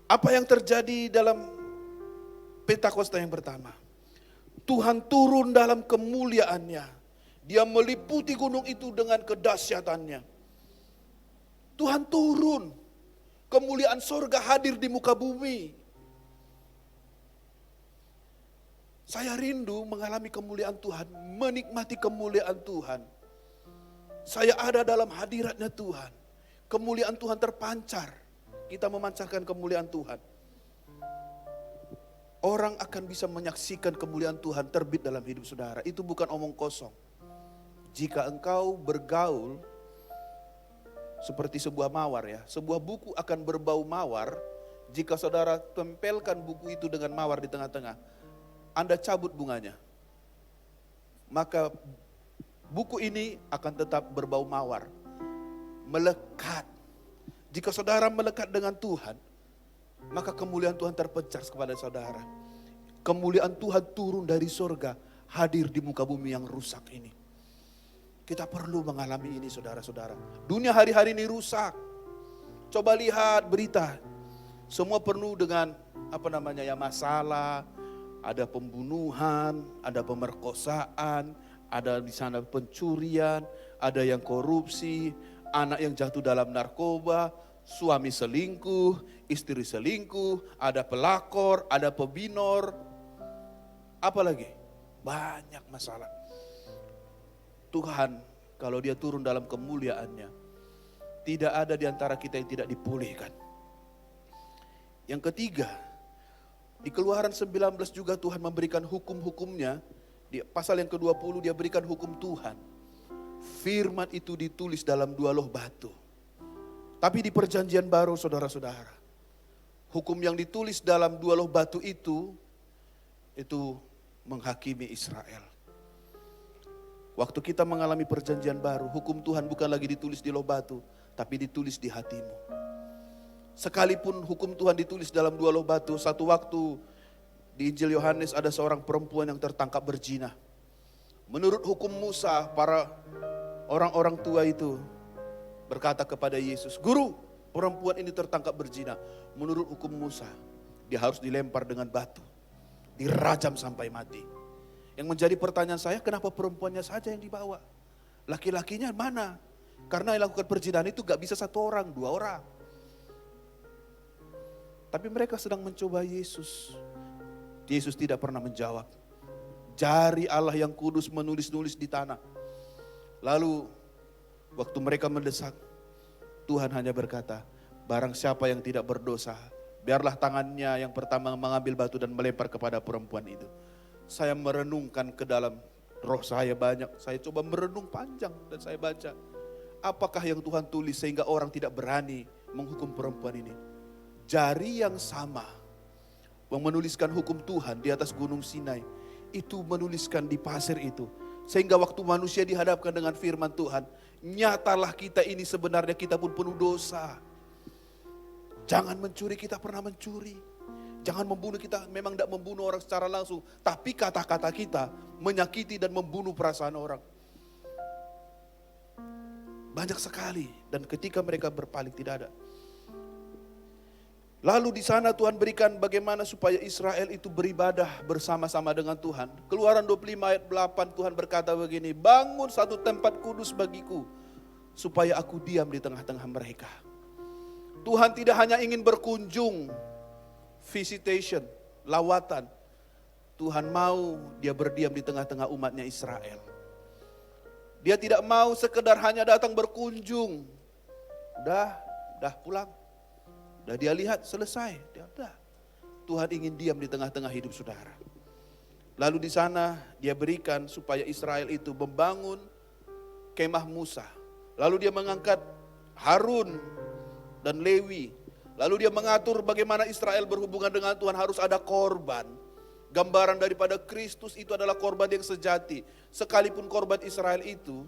Apa yang terjadi dalam Pentakosta yang pertama? Tuhan turun dalam kemuliaannya. Dia meliputi gunung itu dengan kedahsyatannya. Tuhan turun. Kemuliaan sorga hadir di muka bumi. Saya rindu mengalami kemuliaan Tuhan, menikmati kemuliaan Tuhan. Saya ada dalam hadiratnya Tuhan. Kemuliaan Tuhan terpancar. Kita memancarkan kemuliaan Tuhan. Orang akan bisa menyaksikan kemuliaan Tuhan terbit dalam hidup saudara. Itu bukan omong kosong. Jika engkau bergaul seperti sebuah mawar ya. Sebuah buku akan berbau mawar jika saudara tempelkan buku itu dengan mawar di tengah-tengah. Anda cabut bunganya. Maka buku ini akan tetap berbau mawar. Melekat. Jika saudara melekat dengan Tuhan, maka kemuliaan Tuhan terpancar kepada saudara. Kemuliaan Tuhan turun dari sorga, hadir di muka bumi yang rusak ini. Kita perlu mengalami ini saudara-saudara. Dunia hari-hari ini rusak. Coba lihat berita. Semua penuh dengan masalah. Ada pembunuhan, ada pemerkosaan, ada di sana pencurian, ada yang korupsi, anak yang jatuh dalam narkoba, suami selingkuh, istri selingkuh, ada pelakor, ada pebinor. Apalagi? Banyak masalah. Tuhan kalau dia turun dalam kemuliaannya, tidak ada di antara kita yang tidak dipulihkan. Yang ketiga, di Keluaran 19 juga Tuhan memberikan hukum-hukumnya. Di pasal yang ke-20 dia berikan hukum Tuhan. Firman itu ditulis dalam 2 loh batu. Tapi di perjanjian baru saudara-saudara, hukum yang ditulis dalam 2 loh batu itu menghakimi Israel. Waktu kita mengalami perjanjian baru, hukum Tuhan bukan lagi ditulis di loh batu, tapi ditulis di hatimu. Sekalipun hukum Tuhan ditulis dalam 2 loh batu, satu waktu di Injil Yohanes ada seorang perempuan yang tertangkap berzina. Menurut hukum Musa, para orang-orang tua itu berkata kepada Yesus, "Guru, perempuan ini tertangkap berzina." Menurut hukum Musa, dia harus dilempar dengan batu, dirajam sampai mati. Yang menjadi pertanyaan saya, kenapa perempuannya saja yang dibawa? Laki-lakinya mana? Karena yang lakukan perzinahan itu gak bisa 1 orang, 2 orang. Tapi mereka sedang mencoba Yesus. Yesus tidak pernah menjawab. Jari Allah yang kudus menulis-nulis di tanah. Lalu waktu mereka mendesak, Tuhan hanya berkata, barang siapa yang tidak berdosa, biarlah tangannya yang pertama mengambil batu dan melempar kepada perempuan itu. Saya merenungkan ke dalam roh saya banyak. Saya coba merenung panjang dan saya baca. Apakah yang Tuhan tulis sehingga orang tidak berani menghukum perempuan ini? Jari yang sama yang menuliskan hukum Tuhan di atas gunung Sinai, itu menuliskan di pasir itu. Sehingga waktu manusia dihadapkan dengan firman Tuhan, nyatalah kita ini sebenarnya kita pun penuh dosa. Jangan mencuri, kita pernah mencuri. Jangan membunuh, kita memang tidak membunuh orang secara langsung. Tapi kata-kata kita menyakiti dan membunuh perasaan orang. Banyak sekali. Dan ketika mereka berpaling tidak ada. Lalu di sana Tuhan berikan bagaimana supaya Israel itu beribadah bersama-sama dengan Tuhan. Keluaran 25 ayat 8 Tuhan berkata begini, bangun satu tempat kudus bagiku, supaya aku diam di tengah-tengah mereka. Tuhan tidak hanya ingin berkunjung, visitation, lawatan. Tuhan mau dia berdiam di tengah-tengah umatnya Israel. Dia tidak mau sekedar hanya datang berkunjung. Dah pulang. Dah dia lihat selesai. Dah. Tuhan ingin diam di tengah-tengah hidup saudara. Lalu di sana dia berikan supaya Israel itu membangun kemah Musa. Lalu dia mengangkat Harun dan Lewi. Lalu dia mengatur bagaimana Israel berhubungan dengan Tuhan, harus ada korban. Gambaran daripada Kristus itu adalah korban yang sejati. Sekalipun korban Israel itu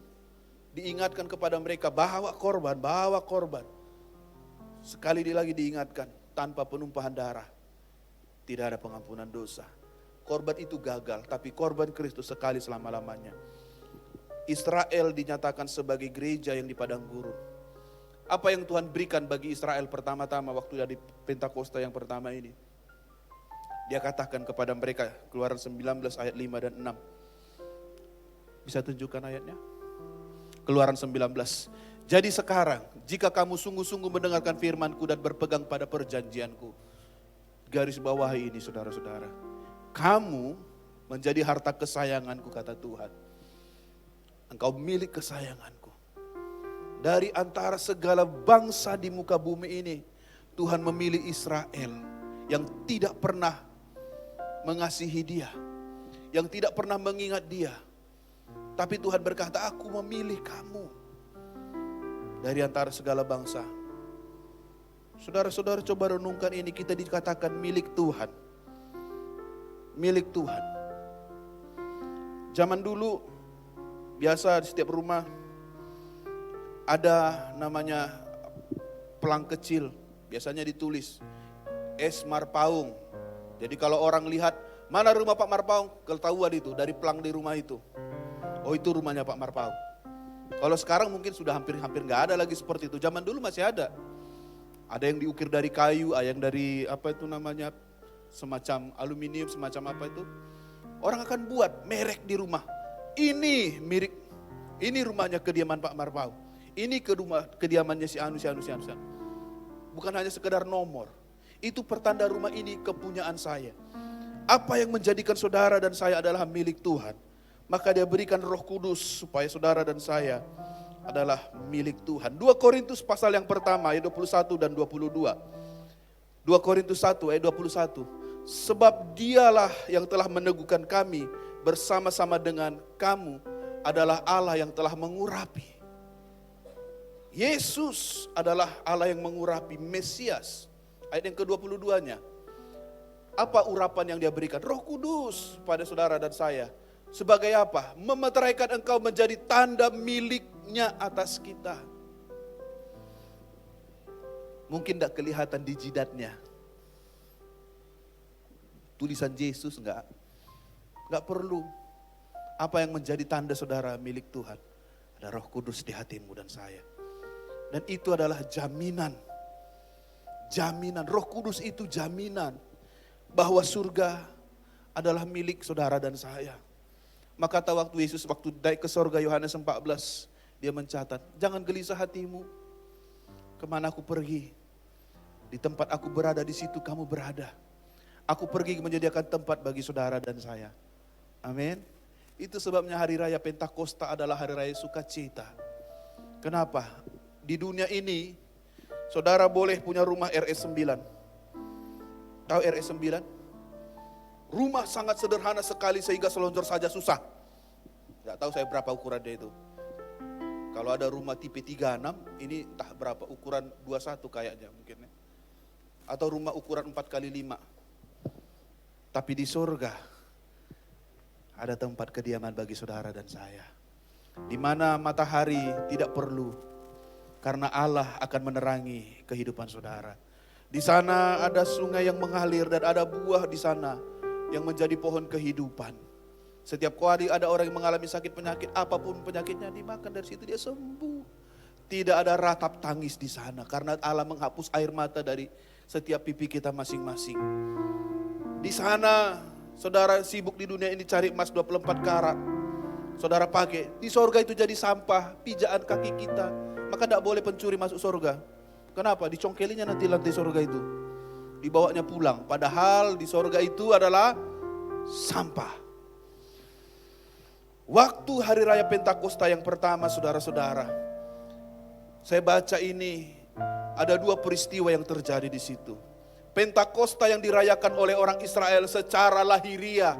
diingatkan kepada mereka, bawa korban. Sekali lagi diingatkan, tanpa penumpahan darah tidak ada pengampunan dosa. Korban itu gagal, tapi korban Kristus sekali selama-lamanya. Israel dinyatakan sebagai gereja yang di padang gurun. Apa yang Tuhan berikan bagi Israel pertama-tama waktu dari Pentakosta yang pertama ini? Dia katakan kepada mereka, Keluaran 19 ayat 5 dan 6. Bisa tunjukkan ayatnya? Keluaran 19. Jadi sekarang, jika kamu sungguh-sungguh mendengarkan firman-Ku dan berpegang pada perjanjian-Ku. Garis bawahi ini saudara-saudara. Kamu menjadi harta kesayangan-Ku, kata Tuhan. Engkau milik kesayangan-Ku. Dari antara segala bangsa di muka bumi ini, Tuhan memilih Israel yang tidak pernah mengasihi dia, yang tidak pernah mengingat dia. Tapi Tuhan berkata, aku memilih kamu dari antara segala bangsa. Saudara-saudara coba renungkan ini, kita dikatakan milik Tuhan. Milik Tuhan. Zaman dulu, biasa di setiap rumah ada namanya pelang kecil, biasanya ditulis S. Marpaung. Jadi kalau orang lihat, mana rumah Pak Marpaung? Ketahuan itu, dari pelang di rumah itu. Oh itu rumahnya Pak Marpaung. Kalau sekarang mungkin sudah hampir gak ada lagi seperti itu. Zaman dulu masih ada. Ada yang diukir dari kayu, ada yang dari apa itu namanya, semacam aluminium, semacam apa itu. Orang akan buat merek di rumah. Ini mirip, ini rumahnya kediaman Pak Marpaung. Ini kediamannya si Anu. Bukan hanya sekedar nomor. Itu pertanda rumah ini kepunyaan saya. Apa yang menjadikan saudara dan saya adalah milik Tuhan. Maka dia berikan Roh Kudus supaya saudara dan saya adalah milik Tuhan. 2 Korintus pasal yang pertama ayat 21 dan 22. 2 Korintus 1 ayat 21. Sebab dialah yang telah meneguhkan kami bersama-sama dengan kamu adalah Allah yang telah mengurapi. Yesus adalah Allah yang mengurapi, Mesias. Ayat yang ke-22-nya. Apa urapan yang dia berikan? Roh Kudus pada saudara dan saya. Sebagai apa? Memeteraikan engkau menjadi tanda miliknya atas kita. Mungkin tidak kelihatan di jidatnya. Tulisan Yesus enggak perlu. Apa yang menjadi tanda saudara milik Tuhan? Ada Roh Kudus di hatimu dan saya. Dan itu adalah jaminan. Jaminan, Roh Kudus itu jaminan bahwa surga adalah milik saudara dan saya. Maka kata waktu Yesus waktu naik ke sorga Yohanes 14, dia mencatat, jangan gelisah hatimu. Kemana aku pergi? Di tempat aku berada, di situ kamu berada. Aku pergi menyediakan tempat bagi saudara dan saya. Amin. Itu sebabnya hari raya Pentakosta adalah hari raya sukacita. Kenapa? Di dunia ini, saudara boleh punya rumah RS 9. Tahu RS 9? Rumah sangat sederhana sekali sehingga selonjor saja susah. Gak tahu saya berapa ukuran dia itu. Kalau ada rumah tipe 36, ini entah berapa, ukuran 21 kayaknya mungkin. Atau rumah ukuran 4x5. Tapi di surga ada tempat kediaman bagi saudara dan saya. Di mana matahari tidak perlu, karena Allah akan menerangi kehidupan saudara. Di sana ada sungai yang mengalir dan ada buah di sana yang menjadi pohon kehidupan. Setiap kali ada orang yang mengalami sakit penyakit, apapun penyakitnya dimakan dari situ dia sembuh. Tidak ada ratap tangis di sana karena Allah menghapus air mata dari setiap pipi kita masing-masing. Di sana saudara sibuk di dunia ini cari emas 24 karat. Saudara pakai, di sorga itu jadi sampah, pijaan kaki kita. Maka tidak boleh pencuri masuk sorga. Kenapa? Dicongkelinya nanti lantai sorga itu. Dibawanya pulang. Padahal di sorga itu adalah sampah. Waktu hari raya Pentakosta yang pertama saudara-saudara. Saya baca ini, ada dua peristiwa yang terjadi di situ. Pentakosta yang dirayakan oleh orang Israel secara lahiriah,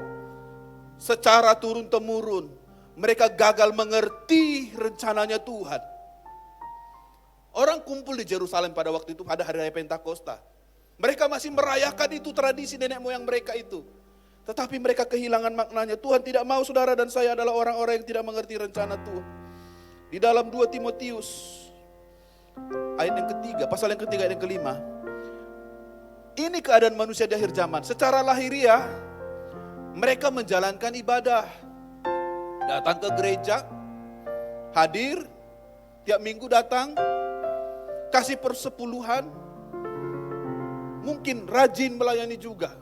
secara turun-temurun. Mereka gagal mengerti rencananya Tuhan. Orang kumpul di Yerusalem pada waktu itu pada hari raya Pentakosta. Mereka masih merayakan itu tradisi nenek moyang mereka itu. Tetapi mereka kehilangan maknanya. Tuhan tidak mau saudara dan saya adalah orang-orang yang tidak mengerti rencana Tuhan. Di dalam 2 Timotius ayat yang ketiga, pasal yang ketiga ayat yang kelima. Ini keadaan manusia di akhir zaman. Secara lahiriah, mereka menjalankan ibadah. Datang ke gereja, hadir, tiap minggu datang, kasih persepuluhan, mungkin rajin melayani juga.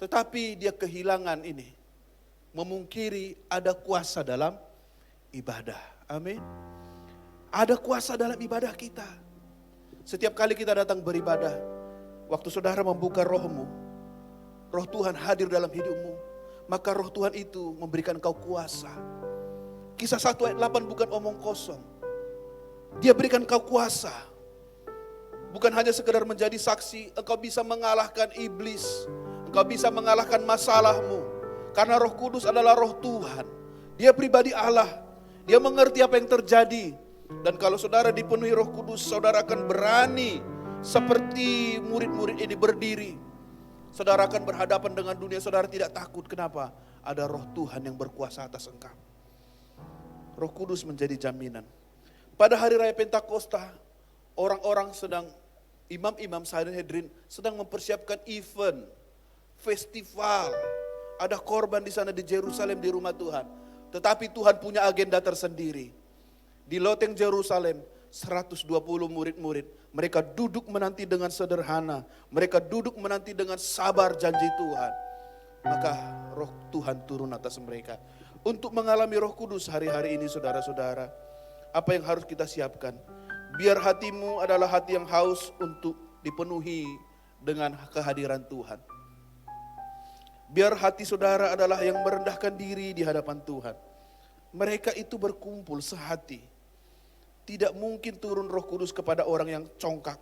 Tetapi dia kehilangan ini, memungkiri ada kuasa dalam ibadah. Amin. Ada kuasa dalam ibadah kita. Setiap kali kita datang beribadah, waktu saudara membuka rohmu, roh Tuhan hadir dalam hidupmu, maka roh Tuhan itu memberikan kau kuasa. Kisah 1 ayat 8 bukan omong kosong. Dia berikan kau kuasa. Bukan hanya sekedar menjadi saksi, engkau bisa mengalahkan iblis, engkau bisa mengalahkan masalahmu. Karena Roh Kudus adalah roh Tuhan. Dia pribadi Allah. Dia mengerti apa yang terjadi. Dan kalau saudara dipenuhi Roh Kudus, saudara akan berani seperti murid-murid ini berdiri. Saudara akan berhadapan dengan dunia, saudara tidak takut. Kenapa? Ada Roh Tuhan yang berkuasa atas engkau. Roh Kudus menjadi jaminan. Pada hari raya Pentakosta, orang-orang sedang, imam-imam Sanhedrin sedang mempersiapkan event, festival. Ada korban di sana di Yerusalem, di rumah Tuhan. Tetapi Tuhan punya agenda tersendiri. Di loteng Yerusalem, 120 murid-murid. Mereka duduk menanti dengan sederhana. Mereka duduk menanti dengan sabar janji Tuhan. Maka roh Tuhan turun atas mereka. Untuk mengalami Roh Kudus hari-hari ini saudara-saudara. Apa yang harus kita siapkan? Biar hatimu adalah hati yang haus untuk dipenuhi dengan kehadiran Tuhan. Biar hati saudara adalah yang merendahkan diri di hadapan Tuhan. Mereka itu berkumpul sehati. Tidak mungkin turun Roh Kudus kepada orang yang congkak.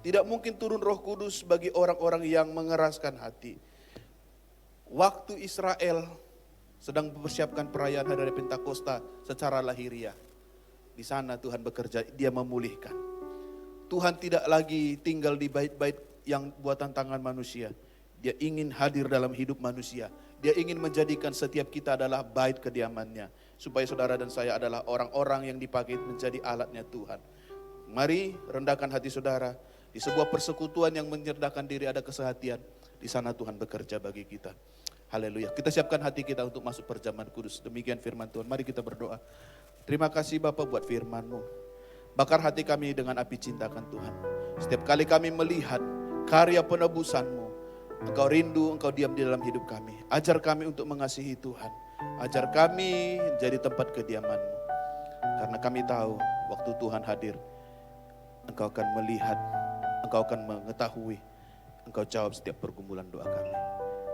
Tidak mungkin turun Roh Kudus bagi orang-orang yang mengeraskan hati. Waktu Israel sedang mempersiapkan perayaan hari raya Pentakosta secara lahiriah. Di sana Tuhan bekerja, dia memulihkan. Tuhan tidak lagi tinggal di bait-bait yang buatan tangan manusia. Dia ingin hadir dalam hidup manusia. Dia ingin menjadikan setiap kita adalah bait kediamannya. Supaya saudara dan saya adalah orang-orang yang dipakai menjadi alatnya Tuhan. Mari rendahkan hati saudara. Di sebuah persekutuan yang menyerahkan diri ada kesehatian. Di sana Tuhan bekerja bagi kita. Haleluya. Kita siapkan hati kita untuk masuk perjamuan kudus. Demikian firman Tuhan. Mari kita berdoa. Terima kasih Bapa buat firman-Mu. Bakar hati kami dengan api cintakan Tuhan. Setiap kali kami melihat karya penebusan-Mu, Engkau rindu, Engkau diam di dalam hidup kami. Ajar kami untuk mengasihi Tuhan. Ajar kami jadi tempat kediaman-Mu. Karena kami tahu waktu Tuhan hadir, Engkau akan melihat, Engkau akan mengetahui, Engkau jawab setiap pergumulan doa kami.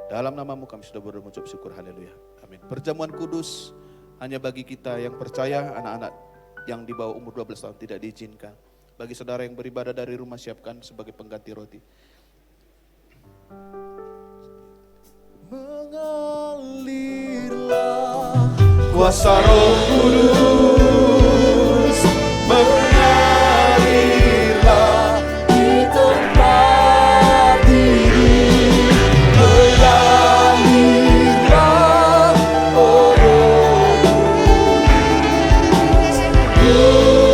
Dalam nama-Mu kami sudah mengucap syukur, haleluya. Amin. Perjamuan kudus hanya bagi kita yang percaya, anak-anak yang di bawah umur 12 tahun tidak diizinkan. Bagi saudara yang beribadah dari rumah, siapkan sebagai pengganti roti. Mengalirlah kuasa Roh Kudus, mengalirlah di tempat ini, mengalirlah oh Roh Kudus, pulihkan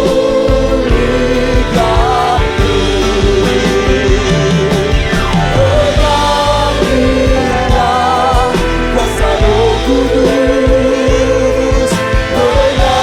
mengalirlah kuasa Roh Kudus, mengalirlah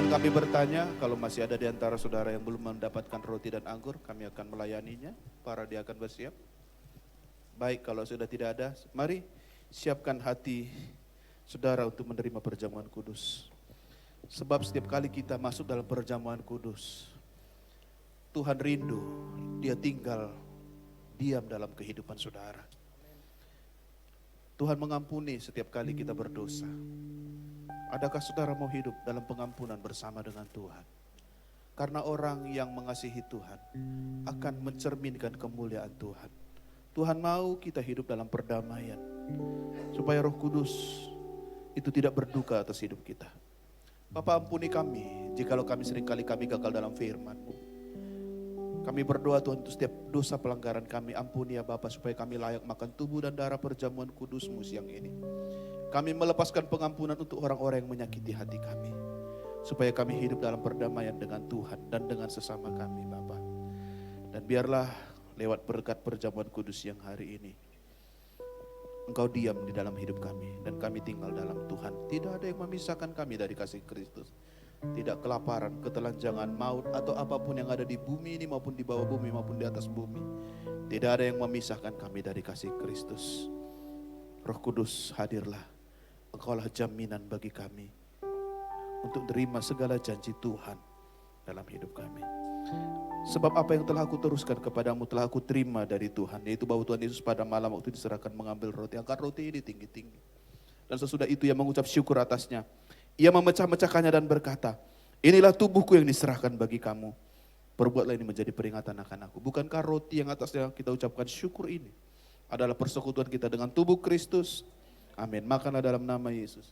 Izinkan kami bertanya, kalau masih ada di antara saudara yang belum mendapatkan roti dan anggur, kami akan melayaninya. Para dia akan bersiap. Baik, kalau sudah tidak ada, mari siapkan hati saudara untuk menerima perjamuan kudus. Sebab setiap kali kita masuk dalam perjamuan kudus, Tuhan rindu, Dia tinggal diam dalam kehidupan saudara. Tuhan mengampuni setiap kali kita berdosa. Adakah saudara mau hidup dalam pengampunan bersama dengan Tuhan? Karena orang yang mengasihi Tuhan akan mencerminkan kemuliaan Tuhan. Tuhan mau kita hidup dalam perdamaian, supaya Roh Kudus itu tidak berduka atas hidup kita. Bapa, ampuni kami jikalau kami seringkali gagal dalam firman-Mu. Kami berdoa Tuhan untuk setiap dosa pelanggaran kami, ampuni ya Bapa, supaya kami layak makan tubuh dan darah perjamuan kudus-Mu siang ini. Kami melepaskan pengampunan untuk orang-orang yang menyakiti hati kami, supaya kami hidup dalam perdamaian dengan Tuhan dan dengan sesama kami Bapa. Dan biarlah lewat berkat perjamuan kudus yang hari ini, Engkau diam di dalam hidup kami dan kami tinggal dalam Tuhan. Tidak ada yang memisahkan kami dari kasih Kristus. Tidak kelaparan, ketelanjangan, maut atau apapun yang ada di bumi ini maupun di bawah bumi maupun di atas bumi. Tidak ada yang memisahkan kami dari kasih Kristus. Roh Kudus, hadirlah. Engkaulah jaminan bagi kami untuk terima segala janji Tuhan dalam hidup kami. Sebab apa yang telah aku teruskan kepadamu telah aku terima dari Tuhan, yaitu bahwa Tuhan Yesus pada malam waktu diserahkan mengambil roti, angkat roti ini tinggi-tinggi. Dan sesudah itu ia mengucap syukur atasnya. Ia memecah-mecahkannya dan berkata, inilah tubuhku yang diserahkan bagi kamu. Perbuatlah ini menjadi peringatan akan aku. Bukankah roti yang atasnya kita ucapkan syukur ini adalah persekutuan kita dengan tubuh Kristus? Amin. Makanlah dalam nama Yesus.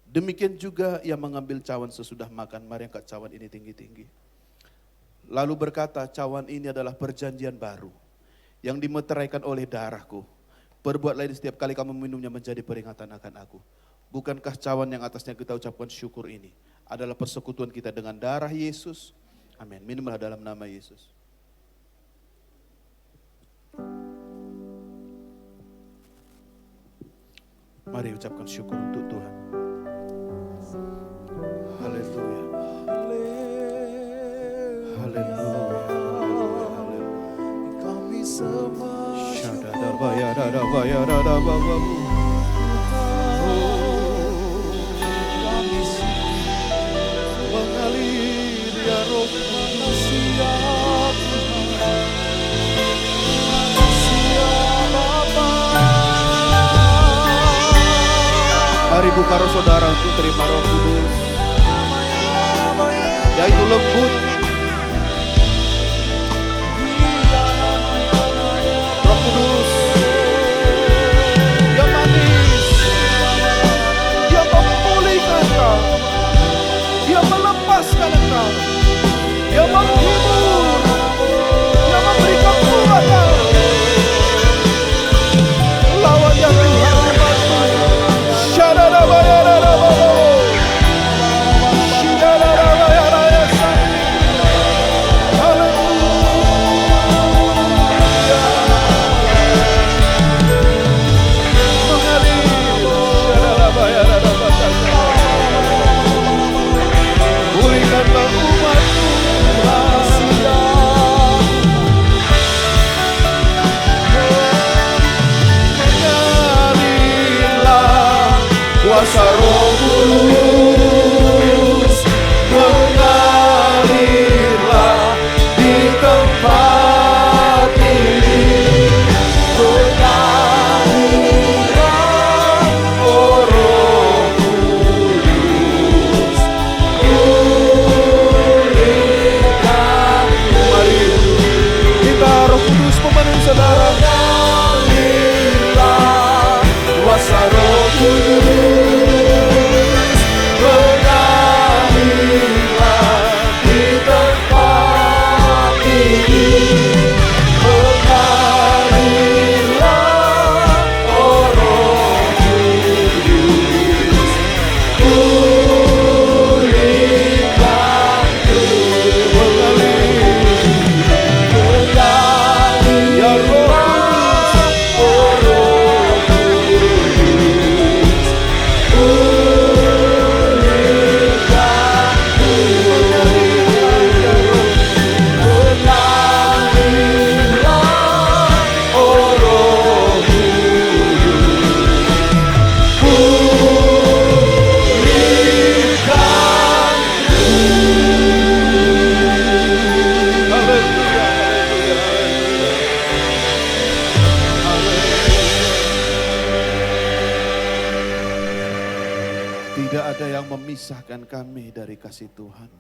Demikian juga ia mengambil cawan sesudah makan. Mari angkat cawan ini tinggi-tinggi. Lalu berkata, cawan ini adalah perjanjian baru yang dimeteraikan oleh darahku. Perbuatlah ini setiap kali kamu minumnya menjadi peringatan akan aku. Bukankah cawan yang atasnya kita ucapkan syukur ini adalah persekutuan kita dengan darah Yesus? Amin. Minumlah dalam nama Yesus. Mari ucapkan syukur untuk Tuhan. Haleluya. Haleluya. Kami semua mengalir ya Roh siap, siap Bapa. Mari buka roh saudara untuk terima Roh Kudus, yaitu lembut, Roh Kudus yang manis, yang memulihkan engkau, yang melepaskan engkau, yang menghibur, yang memberikan kekuatan. Lawan ya Tuhan. Pulihkanlah umat-Mu, kasih Tuhan.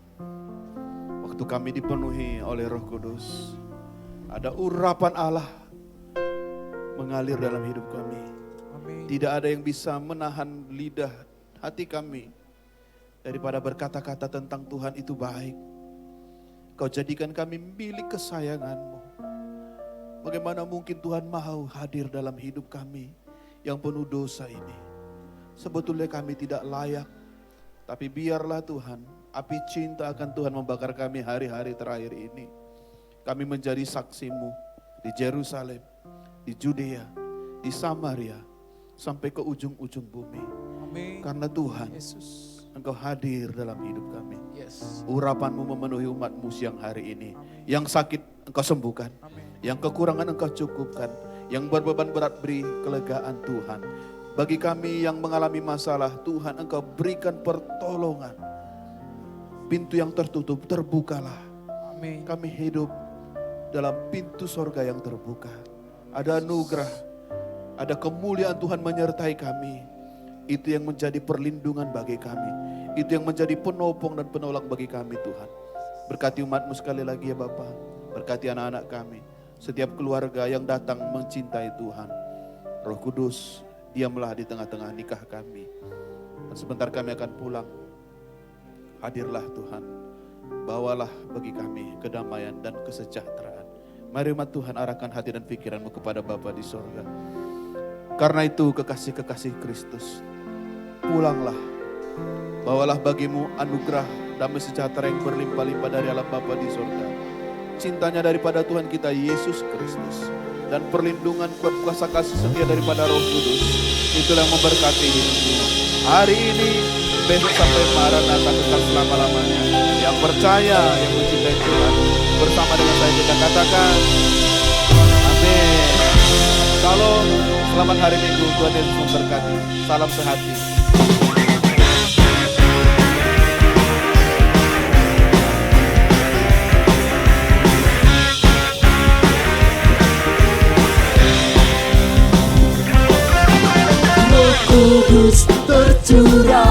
Waktu kami dipenuhi oleh Roh Kudus, ada urapan Allah mengalir dalam hidup kami. Amin. Tidak ada yang bisa menahan lidah hati kami daripada berkata-kata tentang Tuhan itu baik. Kau jadikan kami milik kesayangan-Mu. Bagaimana mungkin Tuhan mau hadir dalam hidup kami yang penuh dosa ini. Sebetulnya kami tidak layak, tapi biarlah Tuhan, api cinta akan Tuhan membakar kami hari-hari terakhir ini. Kami menjadi saksi-Mu di Yerusalem, di Judea, di Samaria, sampai ke ujung-ujung bumi. Amin. Karena Tuhan, Yesus. Engkau hadir dalam hidup kami. Yes. Urapan-Mu memenuhi umat-Mu siang hari ini. Yang sakit Engkau sembuhkan. Amin. Yang kekurangan Engkau cukupkan. Yang berbeban berat beri kelegaan Tuhan. Bagi kami yang mengalami masalah, Tuhan Engkau berikan pertolongan. Pintu yang tertutup terbukalah. Amin. Kami hidup dalam pintu sorga yang terbuka. Ada anugerah, ada kemuliaan Tuhan menyertai kami. Itu yang menjadi perlindungan bagi kami. Itu yang menjadi penopang dan penolong bagi kami Tuhan. Berkati umat-Mu sekali lagi ya Bapa. Berkati anak-anak kami. Setiap keluarga yang datang mencintai Tuhan. Roh Kudus, diamlah di tengah-tengah nikah kami. Dan sebentar kami akan pulang. Hadirlah Tuhan. Bawalah bagi kami kedamaian dan kesejahteraan. Mari umat Tuhan arahkan hati dan pikiranmu kepada Bapa di sorga. Karena itu kekasih-kekasih Kristus, pulanglah. Bawalah bagimu anugerah damai sejahtera yang berlimpah-limpah dari Allah Bapa di sorga. Cintanya daripada Tuhan kita Yesus Kristus. Dan perlindungan kuasa kasih setia daripada Roh Kudus. Itulah yang memberkati hidupmu. Hari ini, besok sampai Maranatha kekal selama-lamanya. Yang percaya, yang mencintai Tuhan. Bersama dengan saya kita katakan, amin. Shalom, selamat hari Minggu, Tuhan Yesus memberkati. Salam sehati. Roh Kudus tercurah